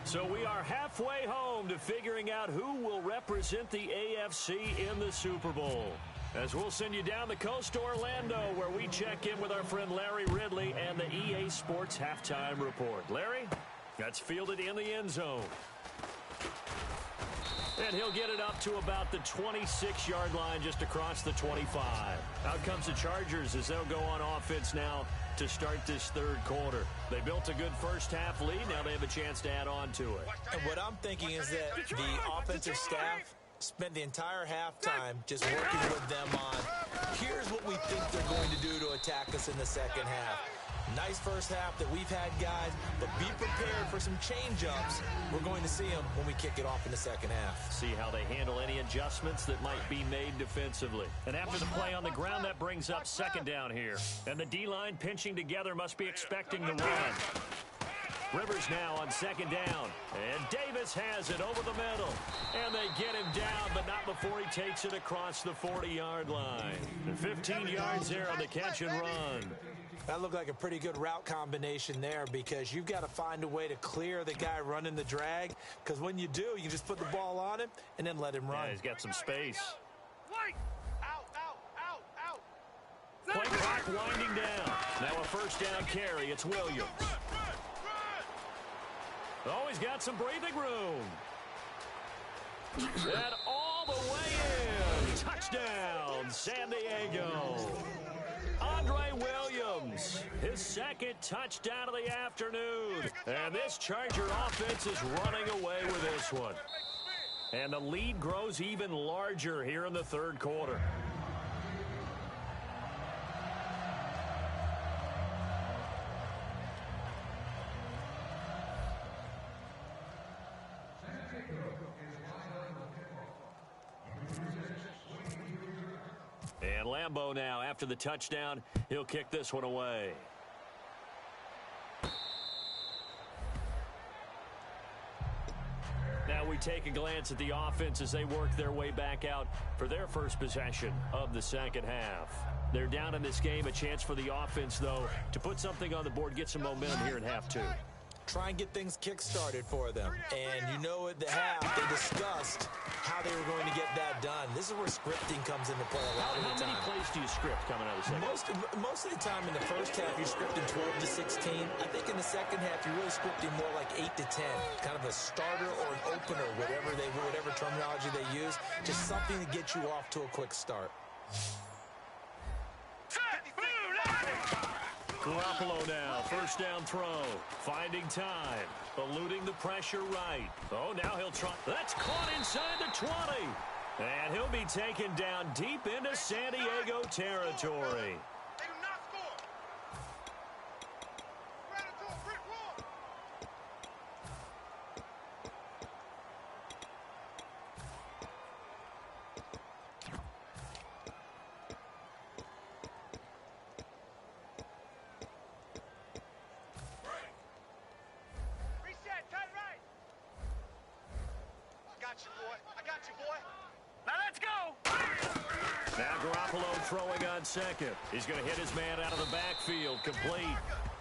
C: So we are halfway home to figuring out who will represent the AFC in the Super Bowl. As we'll send you down the coast to Orlando, where we check in with our friend Larry Ridley and the EA Sports Halftime Report. Larry, that's fielded in the end zone. And he'll get it up to about the 26-yard line, just across the 25. Out comes the Chargers as they'll go on offense now to start this third quarter. They built a good first-half lead. Now they have a chance to add on to it.
A: And what I'm thinking is that the offensive staff spent the entire halftime just working with them on, here's what we think they're going to do to attack us in the second half. Nice first half that we've had, guys, but be prepared for some change-ups. We're going to see them when we kick it off in the second half.
C: See how they handle any adjustments that might be made defensively. And after the play on the ground, that brings up second down here. And the D-line pinching together must be expecting the run. Rivers now on second down. And Davis has it over the middle. And they get him down, but not before he takes it across the 40-yard line. And 15 yards there on the catch and run.
A: That looked like a pretty good route combination there, because you've got to find a way to clear the guy running the drag, because when you do, you just put the ball on him and then let him run.
C: Yeah, he's got some space.
B: Out.
C: Play clock winding down. Now a first down carry. It's Williams. Oh, he's got some breathing room. And all the way in. Touchdown, San Diego. Andre Williams, his second touchdown of the afternoon. And this Charger offense is running away with this one. And the lead grows even larger here in the third quarter. And Lambeau now, after the touchdown, he'll kick this one away. Now we take a glance at the offense as they work their way back out for their first possession of the second half. They're down in this game. A chance for the offense, though, to put something on the board, get some momentum here in half two.
A: Try and get things kick-started for them. And you know at the half, they discussed how they were going to get that done. This is where scripting comes into play a lot of the time.
C: How many plays do you script coming out of the second?
A: Most of the time in the first half, you're scripting 12 to 16. I think in the second half, you're really scripting more like 8 to 10. Kind of a starter or an opener, whatever terminology they use. Just something to get you off to a quick start.
C: Garoppolo now, first down throw, finding time, eluding the pressure right. Oh, now he'll try. That's caught inside the 20. And he'll be taken down deep into San Diego territory. Second. He's going to hit his man out of the backfield, complete.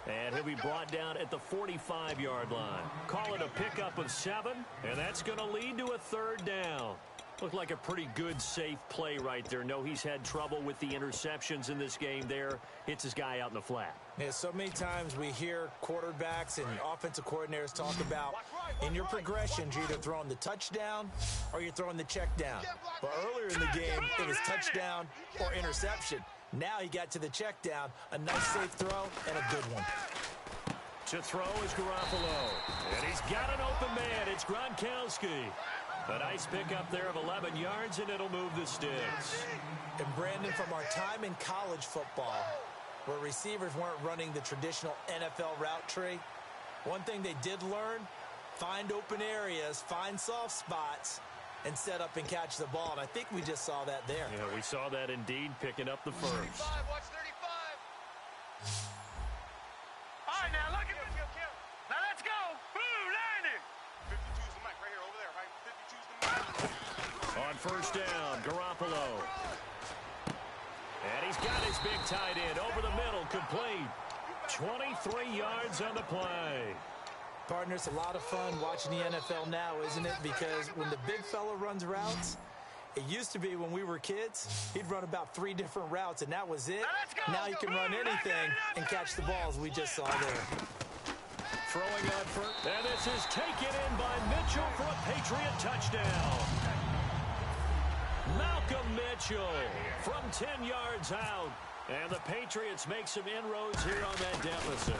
C: And he'll be brought down at the 45-yard line. Call it a pickup of 7, and that's going to lead to a third down. Looked like a pretty good, safe play right there. No, he's had trouble with the interceptions in this game there. Hits his guy out in the flat.
A: Yeah, so many times we hear quarterbacks and offensive coordinators talk about in your progressions, you're either throwing the touchdown or you're throwing the check down. But earlier in the game, it was touchdown or interception. Now he got to the check down, a nice safe throw, and a good one.
C: To throw is Garoppolo. And he's got an open man. It's Gronkowski. A nice pickup there of 11 yards, and it'll move the sticks.
A: And Brandon, from our time in college football, where receivers weren't running the traditional NFL route tree, one thing they did learn, find open areas, find soft spots, and set up and catch the ball. And I think we just saw that there.
C: Yeah, we saw that indeed, picking up the first.
D: 35, watch 35.
B: All right, now look at Now let's go. Blue 90.
D: 52's the mic right here, over there, right? 52's the mic.
C: On first down, Garoppolo. And he's got his big tight end over the middle, complete. 23 yards on the play.
A: Partner, it's a lot of fun watching the NFL now, isn't it? Because when the big fella runs routes, it used to be when we were kids, he'd run about 3 different routes, and that was it. Now he can run anything and catch the balls we just saw there.
C: Throwing out first, and this is taken in by Mitchell for a Patriot touchdown. Malcolm Mitchell from 10 yards out. And the Patriots make some inroads here on that deficit.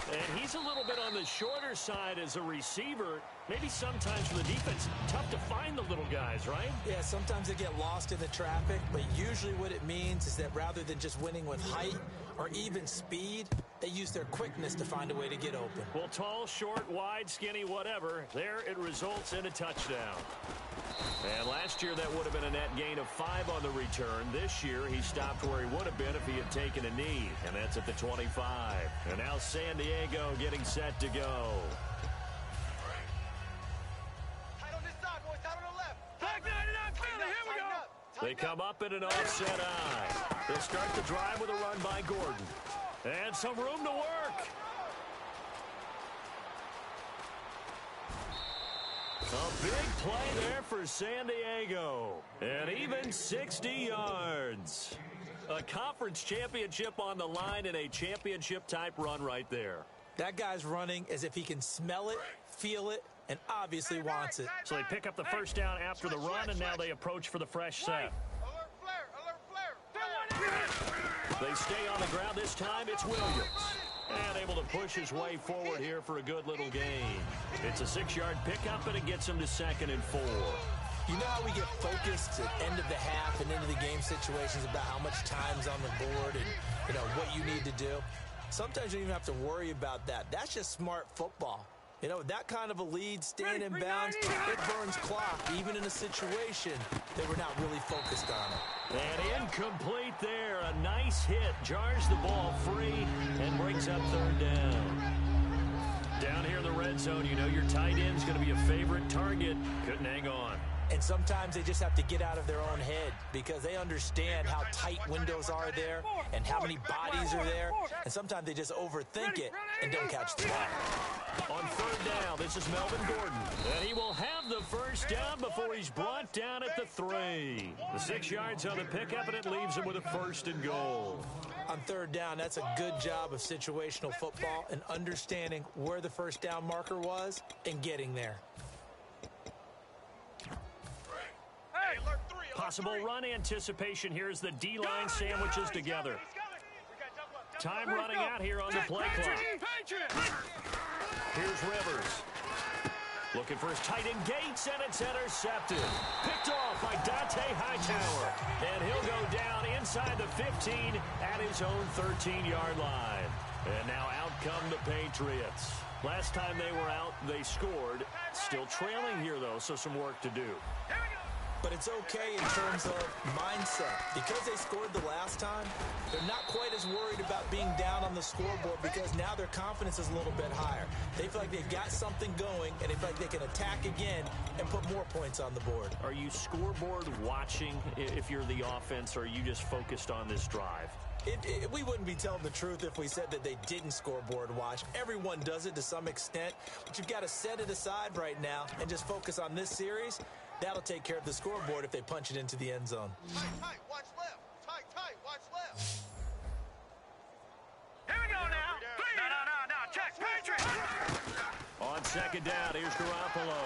C: And he's a little bit on the shorter side as a receiver. Maybe sometimes for the defense, tough to find the little guys, right?
A: Yeah, sometimes they get lost in the traffic, but usually what it means is that rather than just winning with height or even speed, they use their quickness to find a way to get open.
C: Well, tall, short, wide, skinny, whatever, there it results in a touchdown. And last year that would have been a net gain of 5 on the return. This year he stopped where he would have been if he had taken a knee, and that's at the 25. And now San Diego getting set to go.
D: Tight on this side, boys. Tight on the left.
B: Back 99 Philly. Here we go.
C: They come up in an offset eye. They start the drive with a run by Gordon. And some room to work. A big play there for San Diego. And even 60 yards. A conference championship on the line and a championship-type run right there.
A: That guy's running as if he can smell it, feel it, and obviously wants it.
C: So they pick up the first down after the run, and now they approach for the fresh set.
D: Alert flare, alert flare.
C: They stay on the ground this time. It's Williams. And able to push his way forward here for a good little gain. It's a 6-yard pickup, and it gets him to 2nd and 4.
A: You know how we get focused at end of the half and into the game situations about how much time's on the board and, you know, what you need to do? Sometimes you don't even have to worry about that. That's just smart football. You know, that kind of a lead, staying in bounds, it burns clock, even in a situation that we're not really focused on it.
C: And incomplete there. A nice hit. Jars the ball free and brings up 3rd down. Down here in the red zone, you know your tight end's going to be a favorite target. Couldn't hang on.
A: And sometimes they just have to get out of their own head because they understand how tight windows are there and how many bodies are there. And sometimes they just overthink it and don't catch the ball.
C: On 3rd down, this is Melvin Gordon. And he will have the first down before he's brought down at the 3. The 6 yards on the pickup, and it leaves him with a 1st and goal.
A: On 3rd down, that's a good job of situational football and understanding where the first down marker was and getting there.
C: Possible run anticipation here as the D-line sandwiches together. Time running out here on the play clock. Here's Rivers. Looking for his tight end Gates, and it's intercepted. Picked off by Dante Hightower. And he'll go down inside the 15 at his own 13-yard line. And now out come the Patriots. Last time they were out, they scored. Still trailing here, though, so some work to do.
A: But it's okay in terms of mindset. Because they scored the last time, they're not quite as worried about being down on the scoreboard because now their confidence is a little bit higher. They feel like they've got something going, and they feel like they can attack again and put more points on the board.
C: Are you scoreboard watching if you're the offense, or are you just focused on this drive?
A: We wouldn't be telling the truth if we said that they didn't scoreboard watch. Everyone does it to some extent, but you've got to set it aside right now and just focus on this series. That'll take care of the scoreboard if they punch it into the end zone.
D: Tight, tight, watch left. Tight, tight, watch left.
B: Here we go now. No. Check, Patriot.
C: On 2nd down, here's Garoppolo.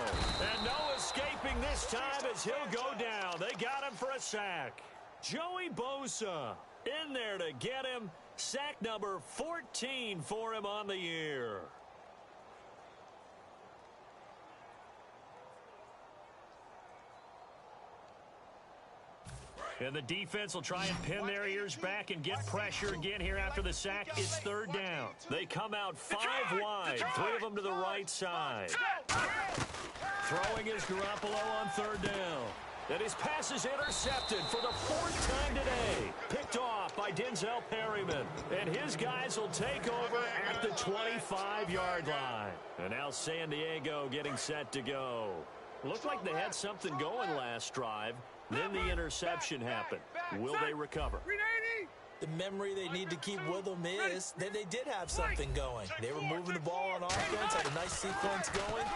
C: And no escaping this time as he'll go down. They got him for a sack. Joey Bosa in there to get him. Sack number 14 for him on the year. And the defense will try and pin their ears back and get pressure again here after the sack. It's 3rd down. They come out 5 wide, 3 of them to the right side. Throwing is Garoppolo on 3rd down. And his pass is intercepted for the 4th time today. Picked off by Denzel Perryman. And his guys will take over at the 25-yard line. And now San Diego getting set to go. Looked like they had something going last drive. Then the interception happened. Will they recover?
A: The memory they need to keep with them is that they did have something going. They were moving the ball on offense, had a nice sequence going.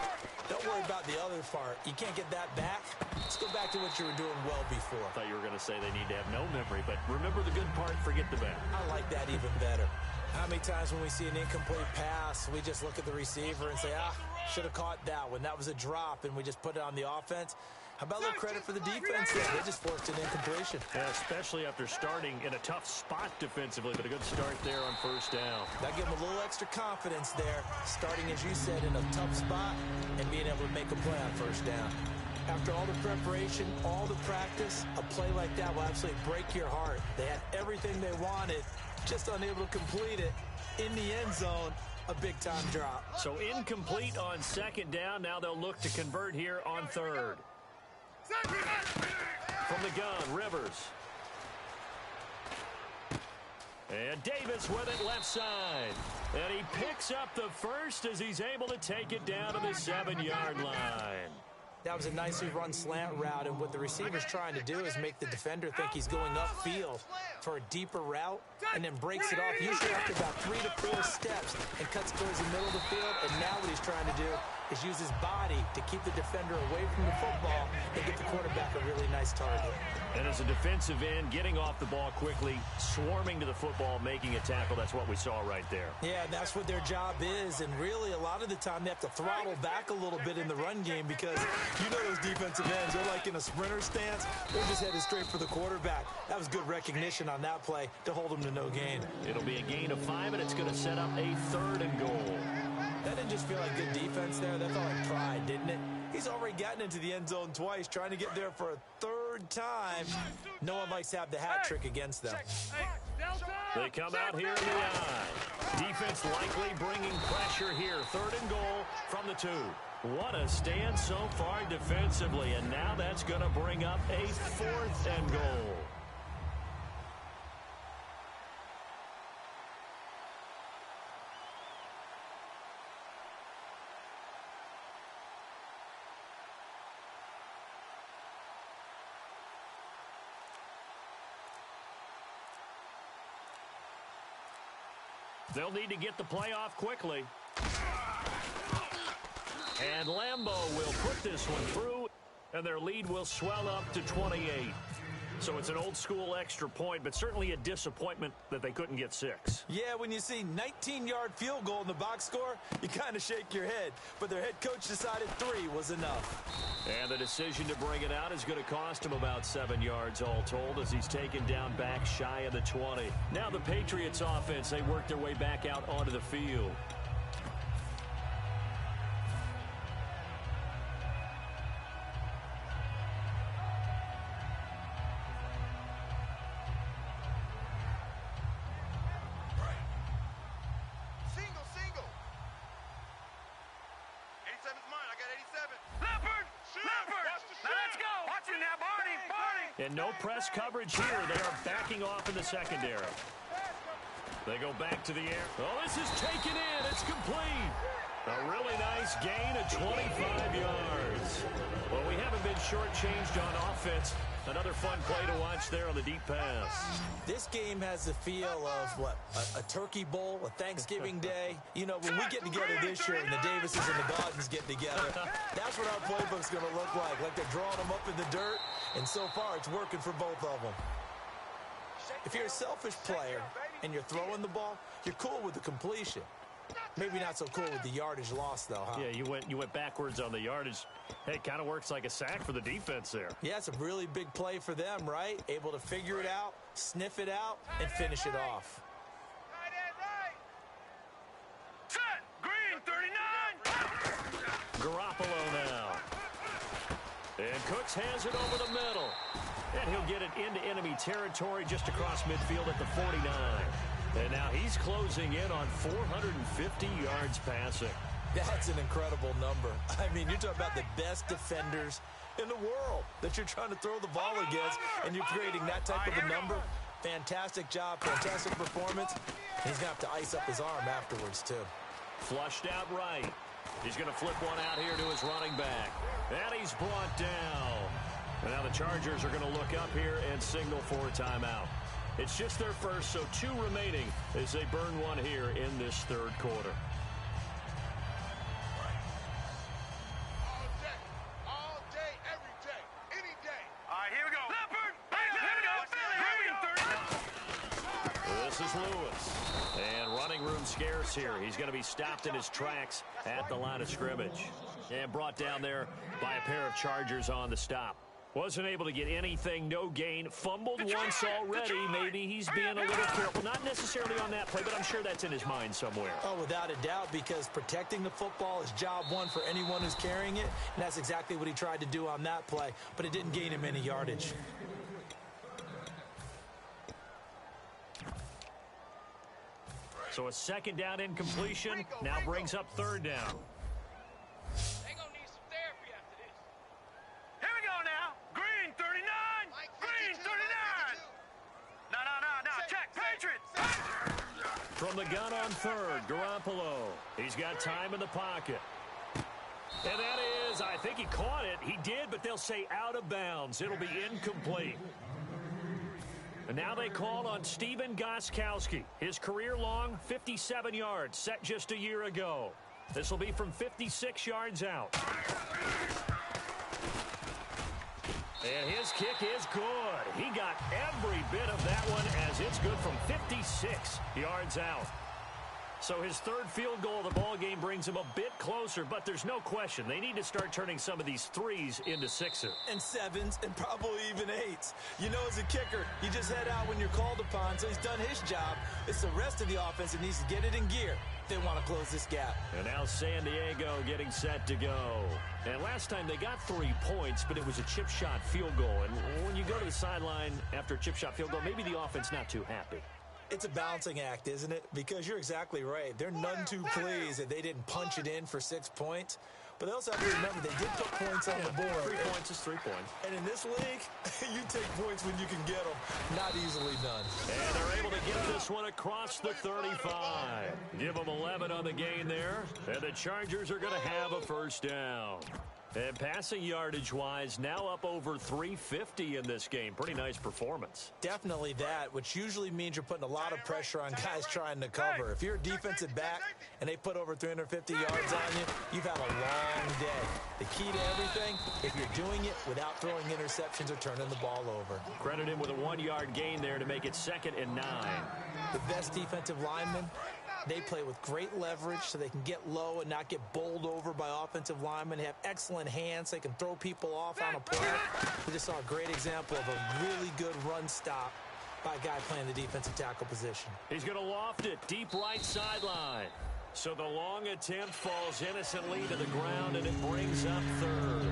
A: Don't worry about the other part. You can't get that back. Let's go back to what you were doing well before.
C: I thought you were going to say they need to have no memory, but remember the good part, forget the bad.
A: I like that even better. How many times when we see an incomplete pass, we just look at the receiver and say, should have caught that one. That was a drop, and we just put it on the offense. How about a little credit for the defense there? They just forced an incompletion.
C: Yeah, especially after starting in a tough spot defensively, but a good start there on first down.
A: That gave them a little extra confidence there, starting, as you said, in a tough spot and being able to make a play on first down. After all the preparation, all the practice, a play like that will absolutely break your heart. They had everything they wanted, just unable to complete it in the end zone. A big-time drop.
C: So incomplete on second down. Now they'll look to convert here on third. From the gun, Rivers. And Davis with it left side. And he picks up the first as he's able to take it down to the 7-yard line.
A: That was a nicely run slant route, and what the receiver's trying to do is make the defender think he's going upfield for a deeper route and then breaks it off usually after about 3 to 4 steps and cuts towards the middle of the field. And now what he's trying to do is use his body to keep the defender away from the football and get the quarterback a really nice target.
C: And as a defensive end, getting off the ball quickly, swarming to the football, making a tackle, that's what we saw right there.
A: Yeah, and that's what their job is. And really, a lot of the time, they have to throttle back a little bit in the run game because you know those defensive ends, they're like in a sprinter stance. They're just headed straight for the quarterback. That was good recognition on that play to hold them to no gain.
C: It'll be a gain of 5, and it's going to set up a 3rd and goal.
A: That didn't just feel like good defense there. That felt like pride, didn't it? He's already gotten into the end zone twice, trying to get there for a 3rd time. No one likes to have the hat trick against them.
C: They come out here in the eye. Defense likely bringing pressure here. 3rd and goal from the 2. What a stand so far defensively, and now that's going to bring up a 4th and goal. They'll need to get the play off quickly. And Lambeau will put this one through, and their lead will swell up to 28. So it's an old-school extra point, but certainly a disappointment that they couldn't get 6.
A: Yeah, when you see 19-yard field goal in the box score, you kind of shake your head. But their head coach decided 3 was enough.
C: And the decision to bring it out is going to cost him about 7 yards all told as he's taken down back shy of the 20. Now the Patriots offense, they work their way back out onto the field. And no press coverage here. They are backing off in the secondary. They go back to the air. Oh, this is taken in. It's complete. A really nice gain of 25 yards. Well, we haven't been shortchanged on offense. Another fun play to watch there on the deep pass.
A: This game has the feel of, what, a turkey bowl, a Thanksgiving day. You know, when we get together this year and the Davises and the Goddins get together, that's what our playbook's going to look like. Like they're drawing them up in the dirt, and so far it's working for both of them. If you're a selfish player and you're throwing the ball, you're cool with the completion. Maybe not so cool with the yardage loss, though, huh?
C: Yeah, you went backwards on the yardage. Hey, it kind of works like a sack for the defense there.
A: Yeah, it's a really big play for them, right? Able to figure it out, sniff it out, and finish it off.
B: Set! Green, 39!
C: Garoppolo now. And Cooks has it over the middle. And he'll get it into enemy territory just across midfield at the 49. And now he's closing in on 450 yards passing.
A: That's an incredible number. I mean, you're talking about the best defenders in the world that you're trying to throw the ball against, and you're creating that type of a number. Fantastic job, fantastic performance. He's going to have to ice up his arm afterwards, too.
C: Flushed out right. He's going to flip one out here to his running back. And he's brought down. And now the Chargers are going to look up here and signal for a timeout. It's just their first, so 2 remaining as they burn one here in this third quarter.
D: All day, every day, any day.
B: All right, here we go. Leopard! Here we go.
C: This is Lewis. And running room scarce here. He's going to be stopped in his tracks at the line of scrimmage. And brought down there by a pair of Chargers on the stop. Wasn't able to get anything, no gain. Fumbled once already. Maybe he's being a little careful. Not necessarily on that play, but I'm sure that's in his mind somewhere.
A: Oh, without a doubt, because protecting the football is job one for anyone who's carrying it, and that's exactly what he tried to do on that play, but it didn't gain him any yardage.
C: So a second down incompletion now brings up third down.
D: They gonna need some therapy after this.
B: Here we go now. Green 39. Green 39. No. Check. Patriots.
C: From the gun on third, Garoppolo. He's got time in the pocket. And that is, I think he caught it. He did, but they'll say out of bounds. It'll be incomplete. And now they call on Steven Gostkowski. His career-long 57 yards set just a year ago. This will be from 56 yards out. And his kick is good. He got every bit of that one as it's good from 56 yards out. So his third field goal of the ball game brings him a bit closer, but there's no question they need to start turning some of these threes into sixes.
A: And sevens, and probably even eights. You know, as a kicker, you just head out when you're called upon, so he's done his job. It's the rest of the offense that needs to get it in gear if they want to close this gap.
C: And now San Diego getting set to go. And last time they got 3 points, but it was a chip shot field goal. And when you go to the sideline after a chip shot field goal, maybe the offense not too happy.
A: It's a balancing act, isn't it? Because you're exactly right. They're none too pleased that they didn't punch it in for 6 points. But they also have to remember they did put points on the board.
C: 3 points is 3 points.
A: And in this league, you take points when you can get them. Not easily done.
C: And they're able to get this one across the 35. Give them 11 on the gain there. And the Chargers are going to have a first down. And passing yardage-wise, now up over 350 in this game. Pretty nice performance.
A: Definitely that, which usually means you're putting a lot of pressure on guys trying to cover. If you're a defensive back and they put over 350 yards on you, you've had a long day. The key to everything, if you're doing it without throwing interceptions or turning the ball over.
C: Credit him with a 1-yard gain there to make it 2nd and 9.
A: The best defensive linemen, they play with great leverage so they can get low and not get bowled over by offensive linemen. They have excellent hands. They can throw people off on a play. We just saw a great example of a really good run stop by a guy playing the defensive tackle position.
C: He's going to loft it deep right sideline. So the long attempt falls innocently to the ground, and it brings up third.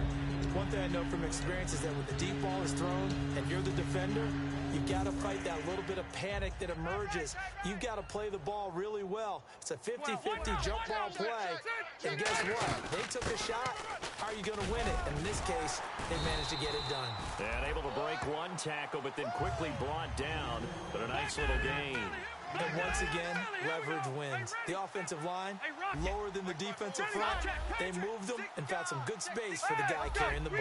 A: One thing I know from experience is that when the deep ball is thrown and you're the defender, you've got to fight that little bit of panic that emerges. You've got to play the ball really well. It's a 50-50 jump ball play. And guess what? They took a shot. How are you going to win it? And in this case, they managed to get it done.
C: And able to break one tackle, but then quickly brought down. But a nice little gain.
A: And once again, leverage wins. The offensive line, lower than the defensive front. They moved them and found some good space for the guy carrying the ball.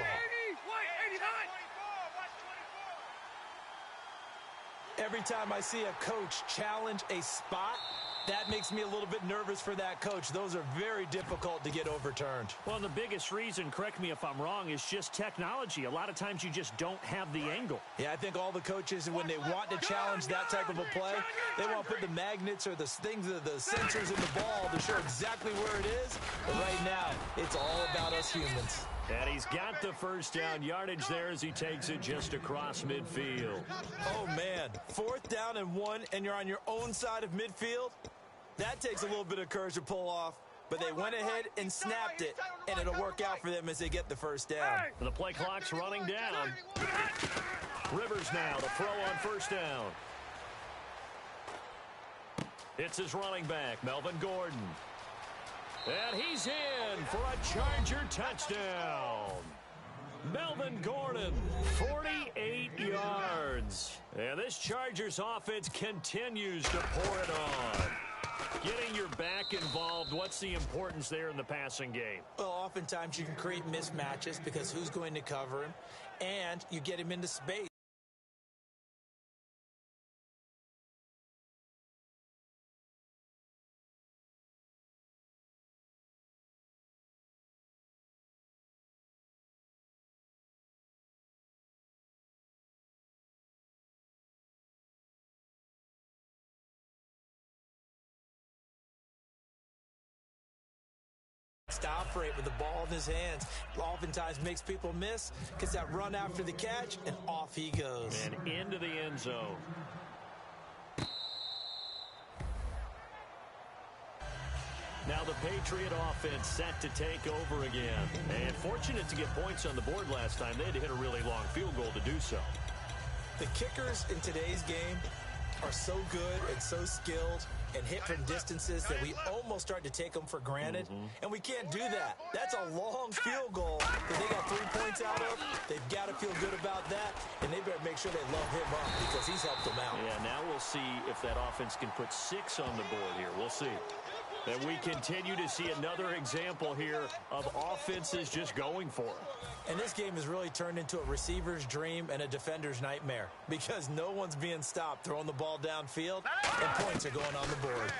A: Every time I see a coach challenge a spot, that makes me a little bit nervous for that coach. Those are very difficult to get overturned.
C: Well, the biggest reason, correct me if I'm wrong, is just technology. A lot of times you just don't have the angle.
A: Yeah, I think all the coaches, when they want to challenge that type of a play, they want to put the magnets or the things, the sensors in the ball to show exactly where it is. But right now, it's all about us humans.
C: And he's got the first down yardage there as he takes it just across midfield.
A: Oh, man. 4th down and 1, and you're on your own side of midfield? That takes a little bit of courage to pull off. But they went ahead and snapped it, and it'll work out for them as they get the first down.
C: The play clock's running down. Rivers now to throw on first down. It's his running back, Melvin Gordon. And he's in for a Charger touchdown. Melvin Gordon, 48 yards. And this Chargers offense continues to pour it on. Getting your back involved, what's the importance there in the passing game?
A: Well, oftentimes you can create mismatches because who's going to cover him, and you get him into space. To operate with the ball in his hands. Oftentimes makes people miss, gets that run after the catch, and off he goes.
C: And into the end zone. Now the Patriot offense set to take over again. And fortunate to get points on the board last time. They had to hit a really long field goal to do so.
A: The kickers in today's game are so good and so skilled and hit from distances that we almost start to take them for granted. And we can't do that. That's a long field goal that they got 3 points out of. They've got to feel good about that, and they better make sure they load him up because he's helped them out.
C: Yeah, now we'll see if that offense can put 6 on the board here. We'll see. And we continue to see another example here of offenses just going for it.
A: And this game has really turned into a receiver's dream and a defender's nightmare because no one's being stopped throwing the ball downfield, and points are going on the board.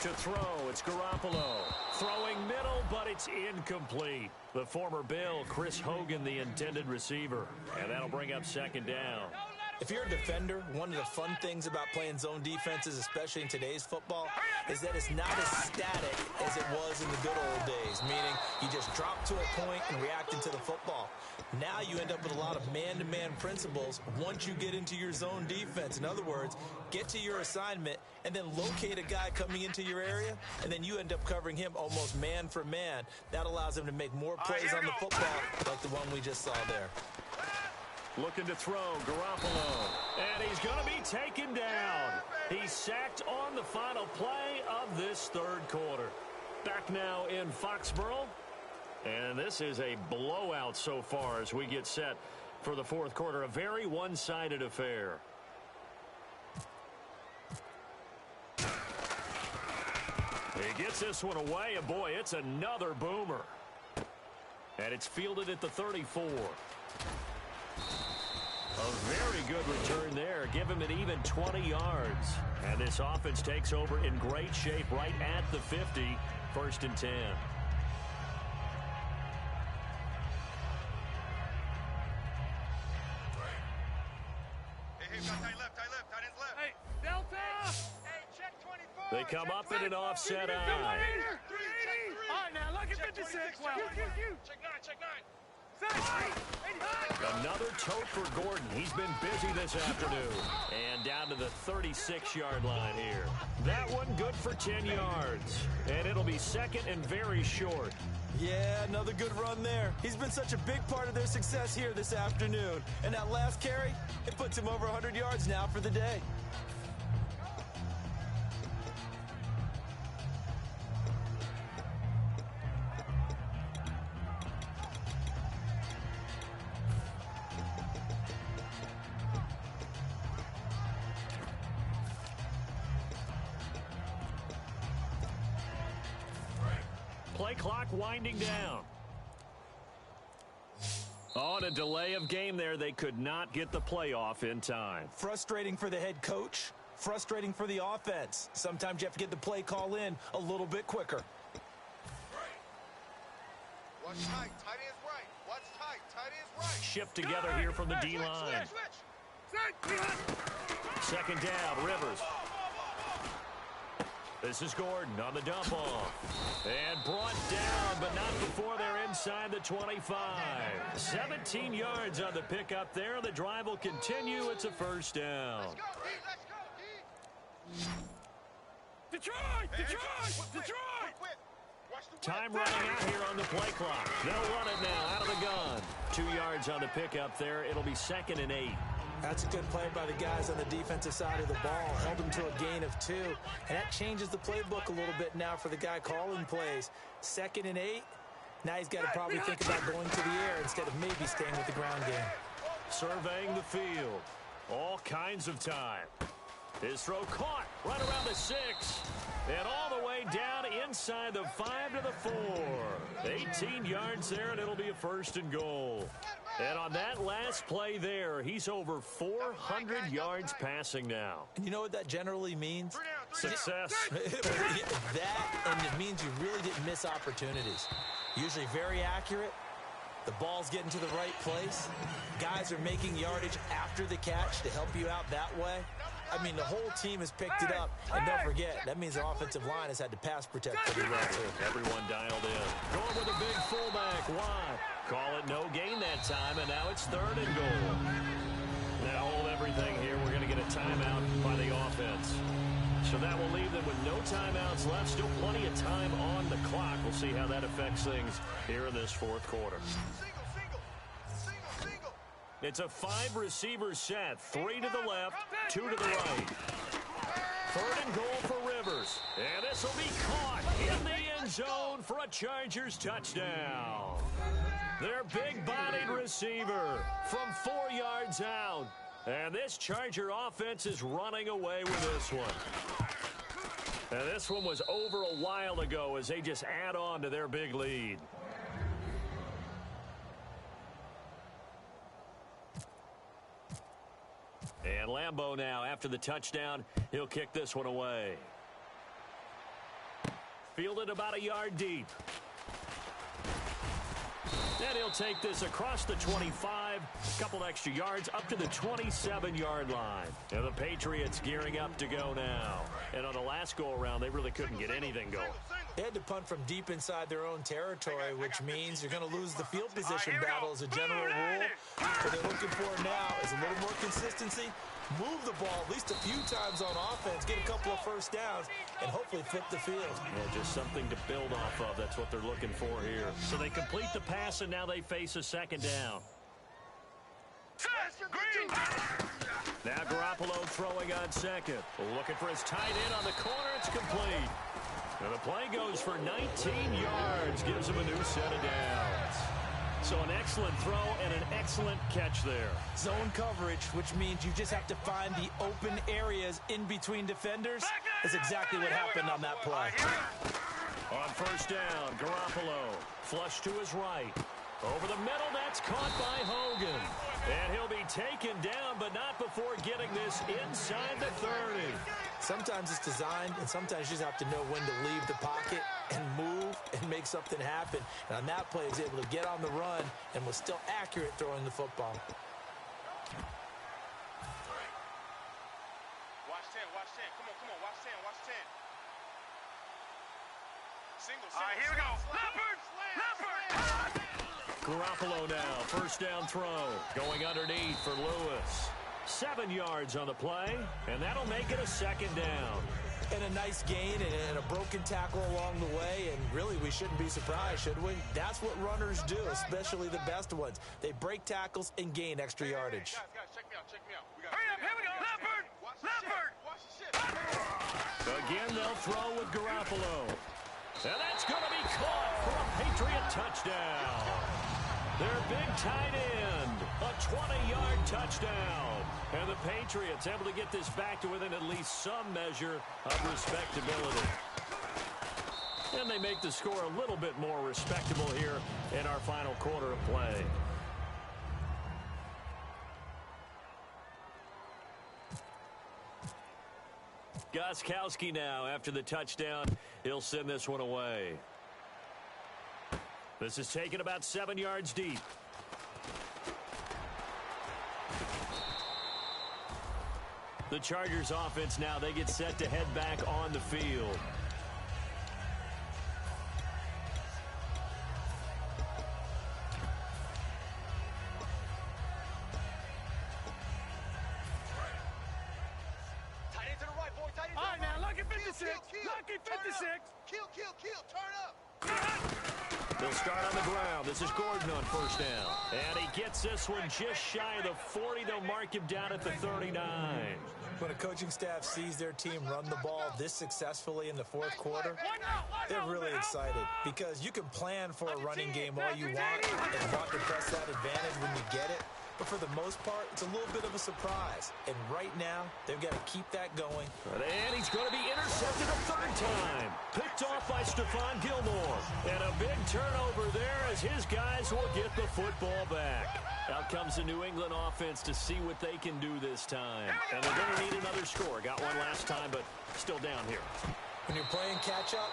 C: To throw, it's Garoppolo. Throwing middle, but it's incomplete. The former Bill, Chris Hogan, the intended receiver. And that'll bring up second down.
A: If you're a defender, one of the fun things about playing zone defenses, especially in today's football, is that it's not as static as it was in the good old days, meaning you just drop to a point and react into the football. Now you end up with a lot of man-to-man principles once you get into your zone defense. In other words, get to your assignment and then locate a guy coming into your area, and then you end up covering him almost man for man. That allows him to make more plays on the football like the one we just saw there.
C: Looking to throw, Garoppolo. And he's going to be taken down. He's sacked on the final play of this third quarter. Back now in Foxborough. And this is a blowout so far as we get set for the fourth quarter. A very one-sided affair. He gets this one away, and boy, it's another boomer. And it's fielded at the 34. A very good return there. Give him an even 20 yards. And this offense takes over in great shape right at the 50. 1st and 10.
B: Hey, Delta! Hey, check 24.
C: They come up in an offset eye.
B: All right, now look at 56. Wow. Check 9, check 9.
C: Another tote for Gordon. He's been busy this afternoon. And down to the 36-yard line here. That one good for 10 yards. And it'll be second and very short.
A: Yeah, another good run there. He's been such a big part of their success here this afternoon. And that last carry, it puts him over 100 yards now for the day.
C: Play clock winding down. On a delay of game there, they could not get the playoff in time.
A: Frustrating for the head coach. Frustrating for the offense. Sometimes you have to get the play call in a little bit quicker.
D: Watch tight. Tight is right. Watch tight. Tight is right.
C: Shift together here from the D-line. Second down, Rivers. This is Gordon on the dump off. And brought down, but not before they're inside the 25. 17 yards on the pickup there. The drive will continue. It's a first down.
D: Let's go, D. Let's go, D.
B: Detroit!
C: Time running out here on the play clock. They'll run it now out of the gun. 2 yards on the pickup there. It'll be 2nd and 8.
A: That's a good play by the guys on the defensive side of the ball. Held them to a gain of 2. And that changes the playbook a little bit now for the guy calling plays. 2nd and 8. Now he's got to probably think about going to the air instead of maybe staying with the ground game.
C: Surveying the field. All kinds of time. His throw caught right around the 6. And all the way down inside the 5 to the 4. 18 yards there, and it'll be a 1st and goal. And on that last play there, he's over 400 yards passing now.
A: And you know what that generally means?
C: Success.
A: That, and it means you really didn't miss opportunities. Usually very accurate. The ball's getting to the right place. Guys are making yardage after the catch to help you out that way. I mean, the whole team has picked it up. And don't forget, that means the offensive line has had to pass protect pretty well, too.
C: Everyone dialed in. Going with a big fullback. Wide. Call it no gain that time, and now it's 3rd and goal. Now hold everything here. We're going to get a timeout by the offense. So that will leave them with no timeouts left. Still plenty of time on the clock. We'll see how that affects things here in this 4th quarter. It's a 5-receiver set. 3 to the left, 2 to the right. 3rd and goal for Rivers. And this will be caught in the end zone for a Chargers touchdown. Their big-bodied receiver from 4 yards out. And this Charger offense is running away with this one. And this one was over a while ago as they just add on to their big lead. And Lambeau now, after the touchdown, he'll kick this one away. Fielded about a yard deep. And he'll take this across the 25, a couple extra yards, up to the 27-yard line. And the Patriots gearing up to go now. And on the last go-around, they really couldn't get anything going.
A: They had to punt from deep inside their own territory, which means you're going to lose the field position battle as a general rule. What they're looking for now is a little more consistency, move the ball at least a few times on offense, get a couple of first downs, and hopefully flip the field.
C: Yeah, just something to build off of. That's what they're looking for here. So they complete the pass, and now they face a 2nd down. Now Garoppolo throwing on 2nd. Looking for his tight end on the corner. It's complete. And the play goes for 19 yards. Gives him a new set of downs. So an excellent throw and an excellent catch there.
A: Zone coverage, which means you just have to find the open areas in between defenders. That's exactly what happened on that play.
C: On 1st down, Garoppolo. Flush to his right. Over the middle, that's caught by Hogan. And he'll be taken down, but not before getting this inside the 30.
A: Sometimes it's designed, and sometimes you just have to know when to leave the pocket and move and make something happen. And on that play, he was able to get on the run and was still accurate throwing the football.
B: Watch 10, watch 10. Come on, watch 10, watch 10. Single. All right, here we go. Leopard!
C: Garoppolo now, 1st down throw. Going underneath for Lewis. 7 yards on the play, and that'll make it a 2nd down.
A: And a nice gain and a broken tackle along the way, and really we shouldn't be surprised, should we? That's what runners do, especially the best ones. They break tackles and gain extra yardage.
B: Guys, check me out. Hurry up, here we go. Leopard! Watch the shit.
C: Again, they'll throw with Garoppolo. And that's going to be caught for a Patriot touchdown. Their big tight end, a 20-yard touchdown. And the Patriots able to get this back to within at least some measure of respectability. And they make the score a little bit more respectable here in our final quarter of play. Gostkowski now, after the touchdown, he'll send this one away. This is taken about 7 yards deep. The Chargers offense now, they get set to head back on the field.
B: Tight end to the right, boy. Tight end to the right. All right, now, lucky 56. Lucky 56. Kill. Turn up.
C: They'll start on the ground. This is Gordon on first down. And he gets this one just shy of the 40. They'll mark him down at the 39.
A: When a coaching staff sees their team run the ball this successfully in the fourth quarter, they're really excited because you can plan for a running game all you want and want to press that advantage when you get it. But for the most part, it's a little bit of a surprise. And right now, they've got to keep that going.
C: And he's going to be intercepted a third time. Picked off by Stephon Gilmore. And a big turnover there as his guys will get the football back. Out comes the New England offense to see what they can do this time. And they're going to need another score. Got one last time, but still down here.
A: When you're playing catch-up,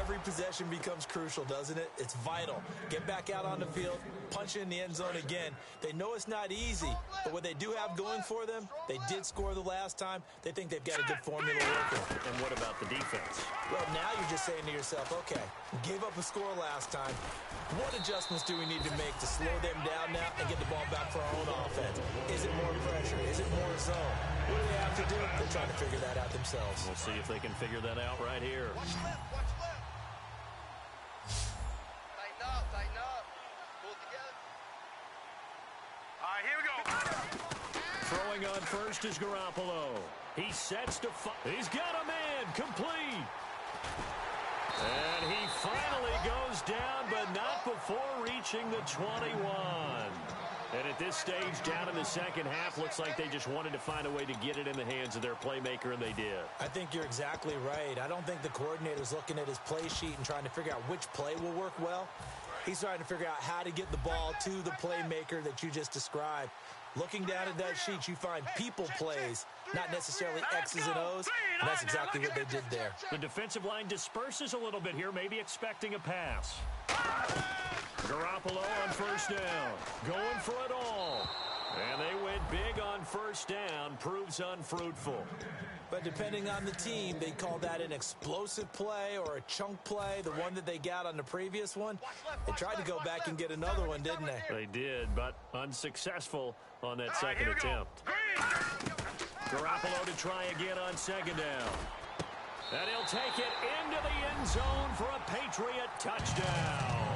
A: every possession becomes crucial, doesn't it? It's vital. Get back out on the field, punch in the end zone again. They know it's not easy, but what they do have going for them, they did score the last time. They think they've got a good formula working.
C: And what about the defense?
A: Well, now you're just saying to yourself, okay, gave up a score last time. What adjustments do we need to make to slow them down now and get the ball back for our own offense? Is it more pressure? Is it more zone? What do they have to do? They're trying to figure that out themselves.
C: We'll see if they can figure that out right here.
D: Watch left, watch left. Tighten up. Pull together.
B: All right, here we go.
C: Throwing on first is Garoppolo. He sets to he's got a man complete. And he finally goes down, but not before reaching the 21. And at this stage, down in the second half, looks like they just wanted to find a way to get it in the hands of their playmaker, and they did.
A: I think you're exactly right. I don't think the coordinator's looking at his play sheet and trying to figure out which play will work well. He's trying to figure out how to get the ball to the playmaker that you just described. Looking down at that sheet, you find people plays, not necessarily X's and O's, and that's exactly what they did there.
C: The defensive line disperses a little bit here, maybe expecting a pass. Garoppolo on first down, going for it all. And they went big on first down, proves unfruitful.
A: But depending on the team, they call that an explosive play or a chunk play, the one that they got on the previous one. They tried to go back and get another one, didn't they?
C: They did, but unsuccessful on that second attempt. Garoppolo to try again on second down. And he'll take it into the end zone for a Patriot touchdown.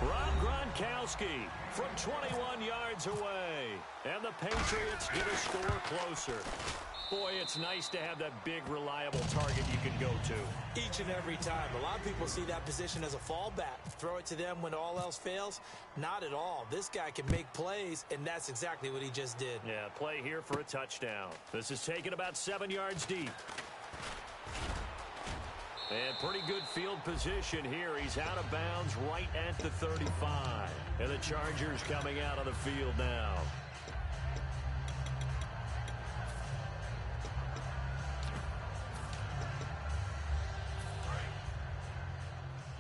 C: Rob Gronkowski from 21 yards away. And the Patriots get a score closer. Boy, it's nice to have that big, reliable target you can go to.
A: Each and every time. A lot of people see that position as a fallback. Throw it to them when all else fails. Not at all. This guy can make plays, and that's exactly what he just did.
C: Yeah, play here for a touchdown. This is taken about 7 yards deep. And pretty good field position here. He's out of bounds right at the 35. And the Chargers coming out on the field now.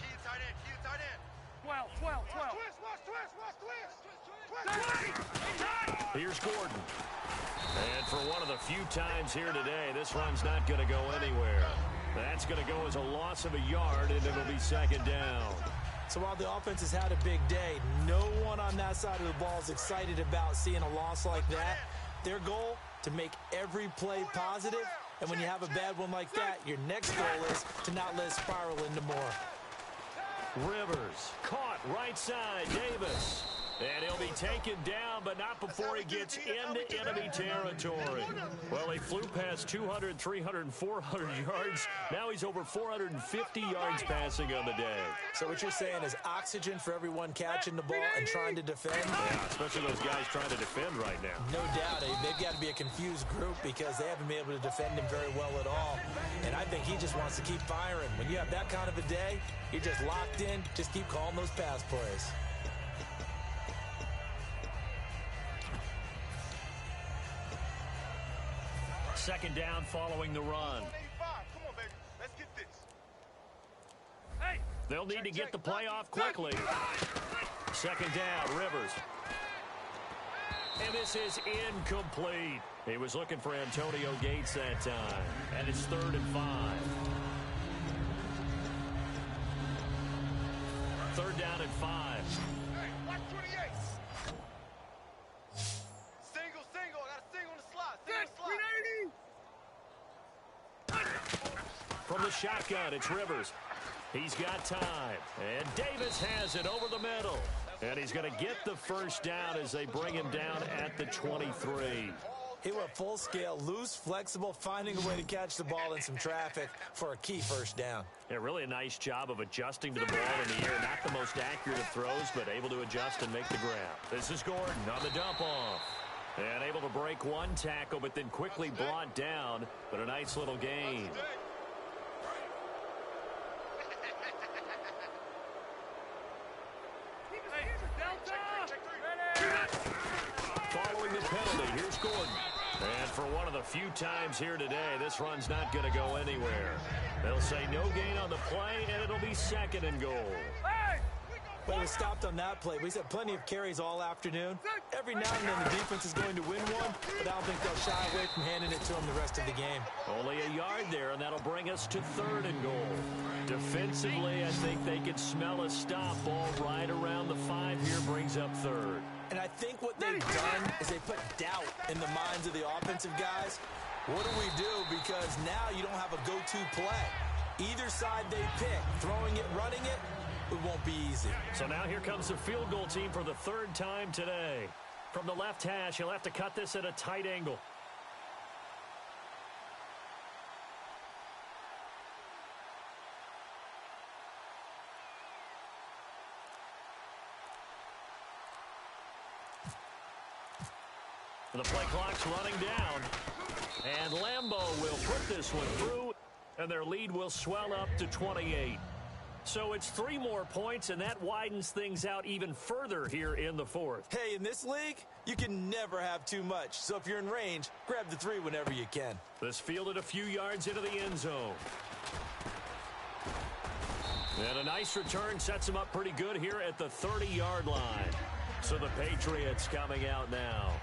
D: Key to tight end, key to tight end.
B: 12.
D: Twist.
C: Here's Gordon. And for one of the few times here today, this run's not going to go anywhere. That's going to go as a loss of a yard, and it'll be second down.
A: So while the offense has had a big day, no one on that side of the ball is excited about seeing a loss like that. Their goal, to make every play positive, and when you have a bad one like that, your next goal is to not let it spiral into more.
C: Rivers caught right side. Davis. And he'll be taken down, but not before he gets into enemy territory. Well, he flew past 200, 300, 400 yards. Now he's over 450 yards passing on the day.
A: So what you're saying is oxygen for everyone catching the ball and trying to defend?
C: Yeah, especially those guys trying to defend right now.
A: No doubt. They've got to be a confused group because they haven't been able to defend him very well at all. And I think he just wants to keep firing. When you have that kind of a day, you're just locked in. Just keep calling those pass plays.
C: Second down following the run.
D: Come on, baby. Let's get this.
B: Hey!
C: They'll need to get the play off quickly. Second down, Rivers. And this is incomplete. He was looking for Antonio Gates that time. And it's 3rd and 5. 3rd down and 5.
D: Hey, watch 28. Single. I got a single on the slot.
C: From the shotgun, it's Rivers. He's got time. And Davis has it over the middle. And he's going to get the first down as they bring him down at the 23.
A: He went full scale, loose, flexible, finding a way to catch the ball in some traffic for a key first down.
C: Yeah, really a nice job of adjusting to the ball in the air. Not the most accurate of throws, but able to adjust and make the grab. This is Gordon on the dump off. And able to break one tackle, but then quickly brought down. But a nice little gain. Following the penalty, here's Gordon. And for one of the few times here today, this run's not going to go anywhere. They'll say no gain on the play, and it'll be second and goal.
A: Well, we stopped on that play. We had plenty of carries all afternoon. Every now and then the defense is going to win one, but I don't think they'll shy away from handing it to them the rest of the game.
C: Only a yard there, and that'll bring us to third and goal. Defensively, I think they can smell a stop. Ball right around the 5 here brings up third.
A: And I think what they've done is they put doubt in the minds of the offensive guys. What do we do? Because now you don't have a go-to play. Either side they pick, throwing it, running it, it won't be easy.
C: So now here comes the field goal team for the third time today. From the left hash, he'll have to cut this at a tight angle. The play clock's running down. And Lambeau will put this one through, and their lead will swell up to 28. So it's 3 more points, and that widens things out even further here in the fourth.
A: Hey, in this league, you can never have too much. So if you're in range, grab the 3 whenever you can.
C: This fielded a few yards into the end zone. And a nice return sets him up pretty good here at the 30-yard line. So the Patriots coming out now.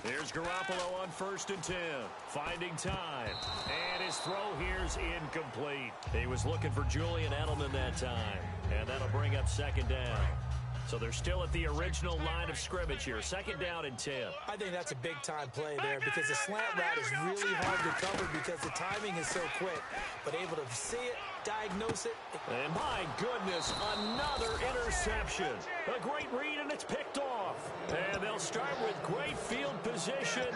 C: Here's Garoppolo on 1st and 10. Finding time. And his throw here's incomplete. He was looking for Julian Edelman that time. And that'll bring up 2nd down. So they're still at the original line of scrimmage here. 2nd down and 10.
A: I think that's a big-time play there because the slant route is really hard to cover because the timing is so quick. But able to see it, diagnose it.
C: And my goodness, another interception. A great read, and it's picked off. And they'll start with great field position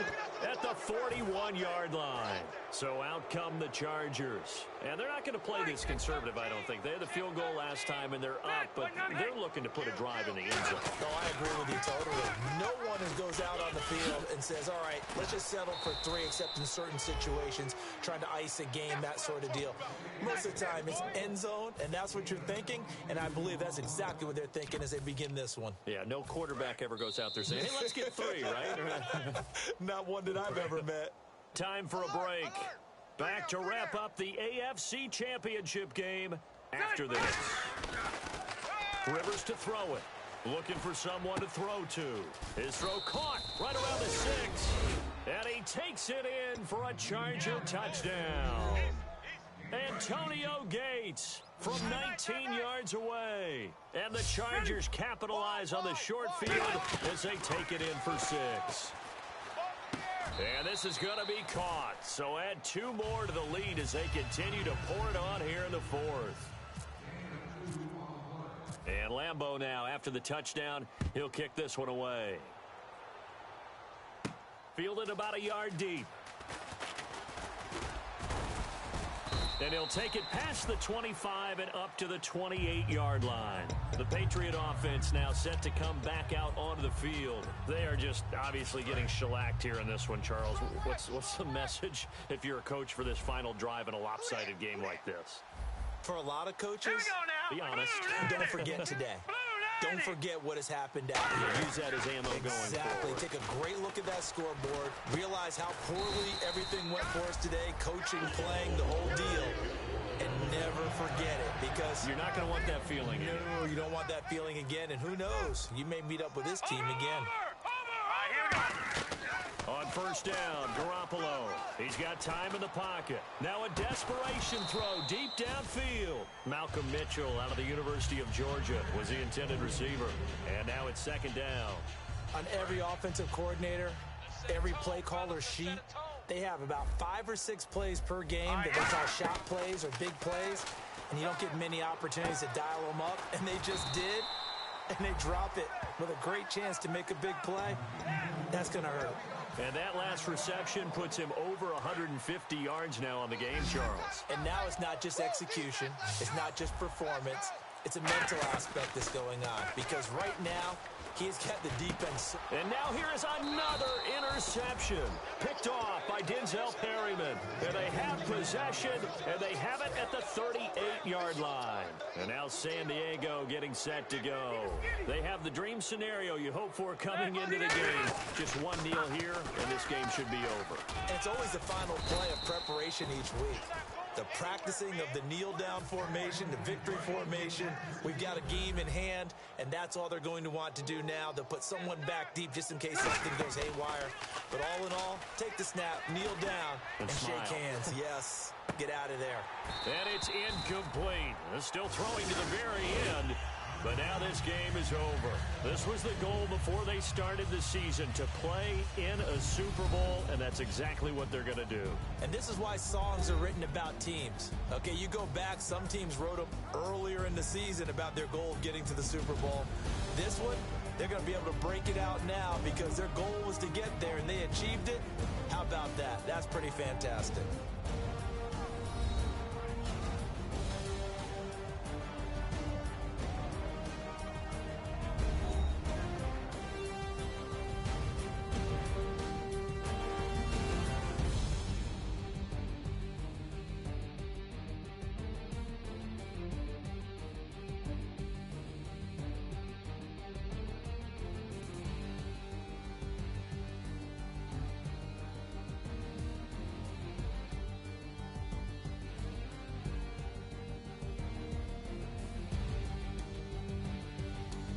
C: at the 41-yard line. So out come the Chargers. And they're not going to play this conservative, I don't think. They had the field goal last time, and they're up, but they're looking to put a drive in the end zone.
A: No, I agree with you totally. No one goes out on the field and says, all right, let's just settle for 3, except in certain situations, trying to ice a game, that sort of deal. Most of the time, it's end zone, and that's what you're thinking, and I believe that's exactly what they're thinking as they begin this one.
C: Yeah, no quarterback ever goes out there saying, hey, let's get 3, right?
A: Not one that I've ever met.
C: Time for a break. Back to wrap up the AFC Championship game after this. Rivers to throw it. Looking for someone to throw to. His throw caught right around the 6. And he takes it in for a Charger touchdown. Antonio Gates from 19 yards away. And the Chargers capitalize on the short field as they take it in for 6. And this is going to be caught. So add 2 more to the lead as they continue to pour it on here in the 4th. And Lambeau now, after the touchdown, he'll kick this one away. Fielded about a yard deep. And he'll take it past the 25 and up to the 28-yard line. The Patriot offense now set to come back out onto the field. They are just obviously getting shellacked here in this one, Charles. What's the message if you're a coach for this final drive in a lopsided game like this?
A: For a lot of coaches,
C: be honest.
A: Don't forget today. Don't forget what has happened out here.
C: Use that as ammo going forward.
A: Exactly. Take a great look at that scoreboard. Realize how poorly everything went for us today. Coaching, playing, the whole deal. And never forget it because
C: you're not going to want that feeling.
A: No, you don't want that feeling again. And who knows? You may meet up with this team again.
C: On first down, Garoppolo. He's got time in the pocket. Now a desperation throw deep downfield. Malcolm Mitchell out of the University of Georgia was the intended receiver. And now it's second down.
A: On every offensive coordinator, every play caller sheet, they have about 5 or 6 plays per game that they call shot plays or big plays, and you don't get many opportunities to dial them up, and they just did, and they drop it with a great chance to make a big play. That's going to hurt.
C: And that last reception puts him over 150 yards now on the game, Charles.
A: And now it's not just execution. It's not just performance. It's a mental aspect that's going on, because right now, he's got the defense.
C: And now here is another interception. Picked off by Denzel Perryman. And they have possession, and they have it at the 38-yard line. And now San Diego getting set to go. They have the dream scenario you hope for coming into the game. Just one kneel here, and this game should be over.
A: And it's always the final play of preparation each week. The practicing of the kneel-down formation, the victory formation. We've got a game in hand, and that's all they're going to want to do now. They'll put someone back deep just in case something goes haywire. But all in all, take the snap, kneel down, and shake hands. Yes, get out of there.
C: And it's incomplete. They're still throwing to the very end. But now this game is over. This was the goal before they started the season, to play in a Super Bowl, and that's exactly what they're going to do.
A: And this is why songs are written about teams. Okay, you go back, some teams wrote them earlier in the season about their goal of getting to the Super Bowl. This one, they're going to be able to break it out now because their goal was to get there, and they achieved it. How about that? That's pretty fantastic.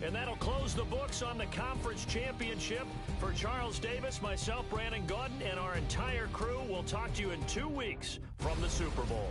C: And that'll close the books on the conference championship. For Charles Davis, myself, Brandon Gaudin, and our entire crew, we'll talk to you in 2 weeks from the Super Bowl.